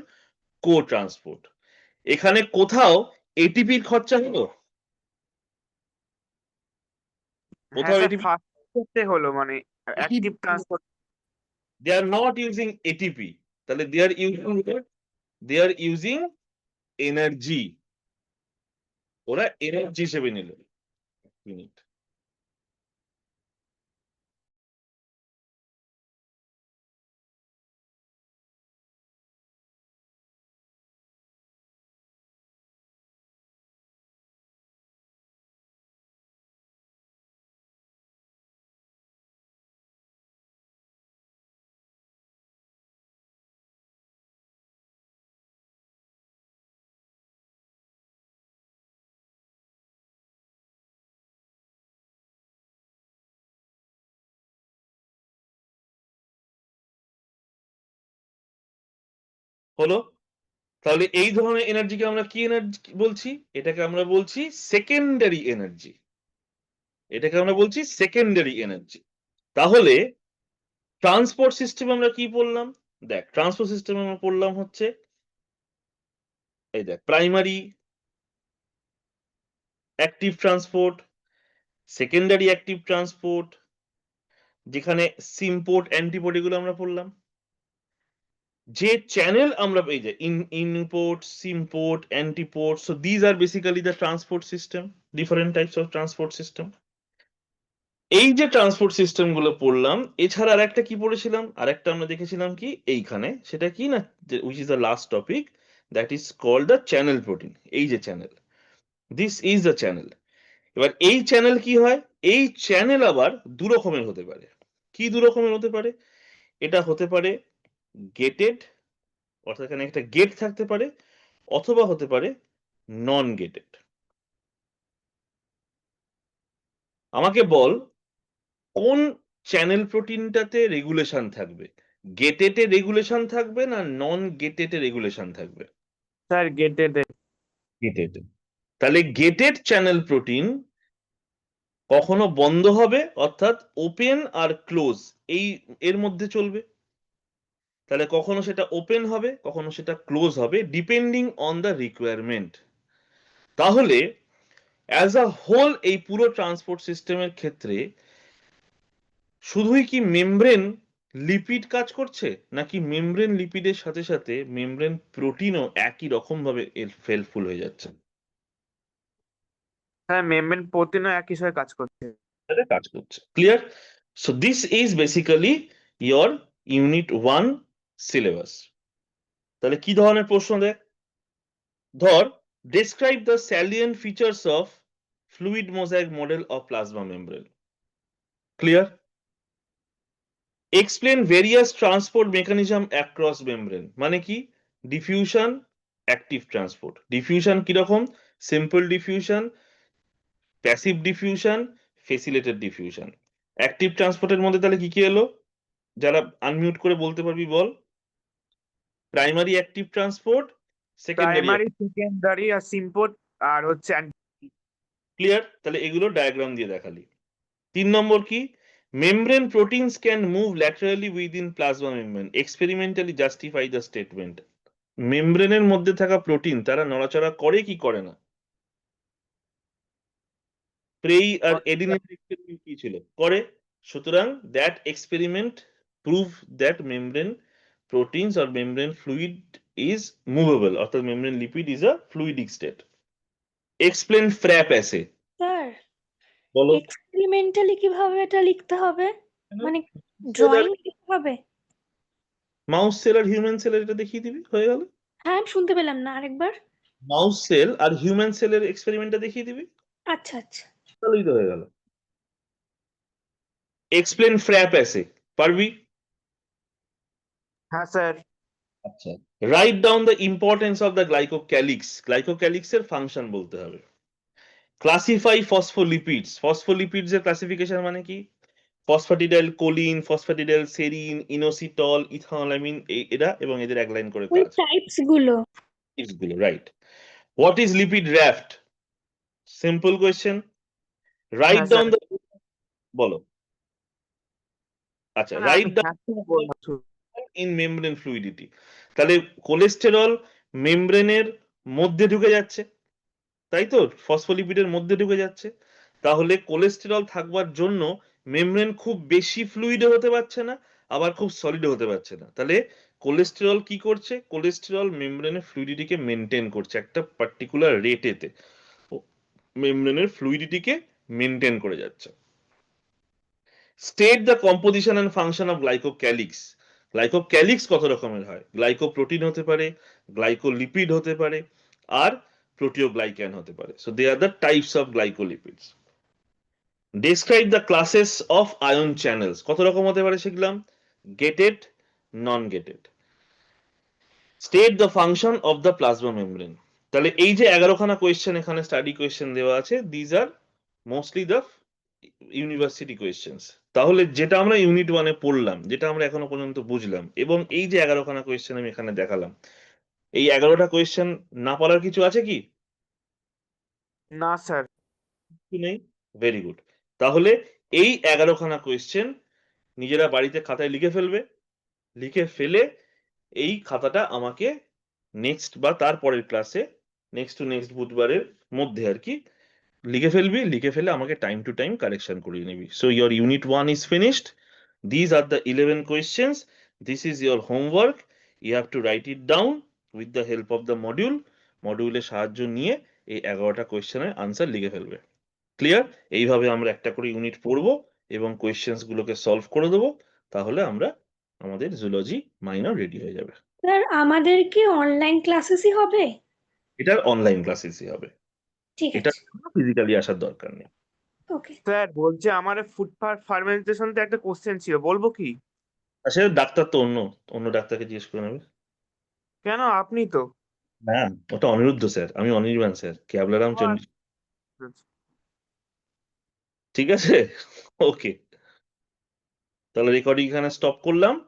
co transport. এখানে কোথাও এটিপির খরচা হলো? হ্যাঁ কোথাও স্যার, এটিপি? ফার্স্ট ক্ষেত্রে হলো মানে active transport. they are not using ATP, তাহলে they are using what? They are using energy। ওরা এনার্জি হিসেবে নিল। মিনিট। হলো? তাহলে এই ধরনের এনার্জিকে আমরা কি এনার্জি বলছি? এটাকে আমরা বলছি সেকেন্ডারি এনার্জি। এটাকে আমরা বলছি সেকেন্ডারি এনার্জি। তাহলে ট্রান্সপোর্ট সিস্টেম আমরা কি পড়লাম? দেখ, ট্রান্সপোর্ট সিস্টেম আমরা পড়লাম হচ্ছে, এই দেখ, primary active transport, secondary active transport, যেখানে সিম্পোর্ট অ্যান্টিপোড এগুলো আমরা পড়লাম। যে চ্যানেল আমরা এই যে import, symport, antiport, so these are basically the transport system, different types of transport system. এই যে ট্রান্সপোর্ট সিস্টেম গুলো পড়লাম, এছাড়া আরেকটা কি পড়েছিলাম? আরেকটা আমরা দেখেছিলাম কি এইখানে, সেটা কি না, which is the last topic, that is called the channel protein. এই যে channel, this is the channel. এবার এই চ্যানেল কি হয়? এই চ্যানেল আবার দু রকমের হতে পারে। কি দু রকমের হতে পারে? এটা হতে পারে গেটেড, অর্থাৎ এখানে একটা গেট থাকতে পারে, অথবা হতে পারে নন গেটেড। আমাকে বল, কোন চ্যানেল প্রোটিনটাতে রেগুলেশন থাকবে? গেটেডে রেগুলেশন থাকবে না নন গেটেডে রেগুলেশন থাকবে? Sir gated. গেটেড। তাহলে গেটেড চ্যানেল প্রোটিন কখনো বন্ধ হবে, অর্থাৎ ওপেন আর ক্লোজ এই এর মধ্যে চলবে। তাহলে কখনো সেটা ওপেন হবে, কখনো সেটা ক্লোজ হবে, ডিপেন্ডিং অন দ্য রিকোয়ারমেন্ট। তাহলে অ্যাজ আ হোল এই পুরো ট্রান্সপোর্ট সিস্টেমের ক্ষেত্রে শুধুই কি মেমব্রেন লিপিড কাজ করছে নাকি মেমব্রেন লিপিডের সাথে সাথে মেমব্রেন প্রোটিনও একই রকম ভাবে হেল্পফুল হয়ে যাচ্ছে? হ্যাঁ, মেমব্রেন প্রোটিনও একই সাথে কাজ করছে। সাথে কাজ করছে। Clear? So this is basically your unit 1 syllabus. তাহলে কি ধরনের প্রশ্ন দেয়? ধর, describe the salient features of fluid mosaic model of plasma membrane. Clear? Explain various transport mechanism across membrane. মানে কি? Diffusion, active transport. ডিফিউশন কিরকম? Simple diffusion, passive diffusion, facilitated diffusion. Active ট্রান্সপোর্টের মধ্যে তাহলে কি কি এলো? যারা আনমিউট করে বলতে পারবি বল। Primary active transport, secondary. Primary, secondary আর সিম্পল আর হচ্ছে ক্লিয়ার? তাহলে এগুলো ডায়াগ্রাম দিয়ে দেখালি। 3 নম্বর কি? Membrane proteins can move laterally within plasma membrane, experimentally justify the statement. মেমব্রেনের মধ্যে থাকা প্রোটিন তারা নড়াচড়া করে কি করে না? প্রেই আর এডিনের এক্সপেরিমেন্ট কি ছিল? করে। সুতরাং that experiment prove that membrane proteins or membrane fluid is movable, অর্থাৎ membrane lipid is a fluidic state. Explain FRAP assay. Sir বলো। এক্সপেরিমেন্টালি কিভাবে এটা লিখতে হবে? মানে ড্রয়িং লিখতে হবে? মাউস সেল আর হিউম্যান সেলের এটা দেখিয়ে দিবি, হয়ে গেল। হ্যাঁ, আমি শুনতে পেলাম না, আরেকবার। মাউস সেল আর হিউম্যান সেলের এক্সপেরিমেন্টটা দেখিয়ে দিবি, আচ্ছা আচ্ছা। তাহলেই তো হয়ে গেল। এক্সপ্লেন ফ্র্যাপ অ্যাসে, পারবি? হ্যাঁ স্যার। আচ্ছা, write down the importance of the glycocalyx. গ্লাইকোক্যালিক্সের ফাংশন বলতে হবে। Classify phospholipids. ফসফোলিপিডস এর ক্লাসিফিকেশন মানে কি? Phosphatidyl choline, phosphatidyl serine, inositol, ethanolamine, এরা এবং এদের এক লাইন করে ওই কাজ। টাইপস গুলো। গুলো right. What is lipid raft? Simple question. Right হ্যাঁ ডাউন স্যার। দ্য, বলো। আচ্ছা, মানে রাইট আমি ডাউন হ্যাঁ স্যার বলছি। In membrane fluidity. তাহলে কোলেস্টেরল মেমব্রেনের মধ্যে ঢুকে যাচ্ছে, তাই তো? ফসফোলিপিডের মধ্যে ঢুকে যাচ্ছে। তাহলে কোলেস্টেরল থাকবার জন্য মেমব্রেন খুব বেশি ফ্লুইড হতে পারছে না, আবার খুব সলিড হতে পারছে না। তাহলে কোলেস্টেরল কি করছে? কোলেস্টেরল মেমব্রেনের ফ্লুইডিটিকে মেনটেন করছে একটা পার্টিকুলার রেটেতে, মেমব্রেনের ফ্লুইডিটিকে মেনটেন করে যাচ্ছে। State the composition and function of glycocalyx. Glycocalyx কত রকমের হয়? গ্লাইকোপ্রোটিন হতে পারে, গ্লাইকোলিপিড হতে পারে, আর প্রোটিওগ্লাইক্যান হতে পারে। So they are the types of glycolipids. Describe the classes of ion channels. কত রকম হতে পারে শিখলাম? Gated, non gated. State the function of the plasma membrane. তাহলে এই যে 11খানা কোয়েশ্চেন এখানে স্টাডি কোয়েশ্চেন দেওয়া আছে, these are mostly the university questions. তাহলে যেটা আমরা ইউনিট 1-এ পড়লাম, যেটা আমরা এখনো পর্যন্ত বুঝলাম, এবং এই যে 11খানা কোয়েশ্চেন আমি এখানে দেখালাম, এই 11টা কোয়েশ্চেন না পারার কিছু আছে কি? না স্যার। কিছু নেই। Very good. তাহলে এই 11খানা কোয়েশ্চেন নিজেরা বাড়িতে খাতায় লিখে ফেলবে। লিখে ফেলে এই খাতাটা আমাকে নেক্সট বা তার পরের ক্লাসে, নেক্সট টু নেক্সট বুধবারের মধ্যে আর কি লিখে ফেলবি। লিখে ফেলে আমাকে টাইম টু টাইম কারেকশন করিয়ে নিবি। So your unit 1 is finished. These are the 11 questions. This is your homework. You have to write it down with the help of the module. মডিউলের সাহায্য নিয়ে এই 11টা কোয়েশ্চেনের আনসার লিখে ফেলবে। ক্লিয়ার? এইভাবে আমরা একটা করে ইউনিট পড়বো এবং কোয়েশ্চেন্স গুলোকে সলভ করে দেবো। তাহলে আমরা আমাদের জুলজি মাইনর রেডি হয়ে যাবে। স্যার আমাদের কি অনলাইন ক্লাসেসই হবে? এটার অনলাইন ক্লাসেসই হবে, ঠিক এটা আছে। ফিজিক্যালি আসার দরকার নেই। ওকে। স্যার বলছে আমার ফুড ফার্মেন্টেশনতে একটা কোশ্চেন ছিল, বলবো কি? আসলে ডাক্তার তো অন্য অন্য ডাক্তারকে জিজ্ঞেস করে নেবে। কেন, আপনি তো। না, ওটা অনিরুদ্ধ স্যার, আমি অনির্বাণ স্যার, ক্যাবলারাম চন্ডী। আচ্ছা। ঠিক আছে, ওকে। তাহলে রেকর্ডিং এখানে স্টপ করলাম।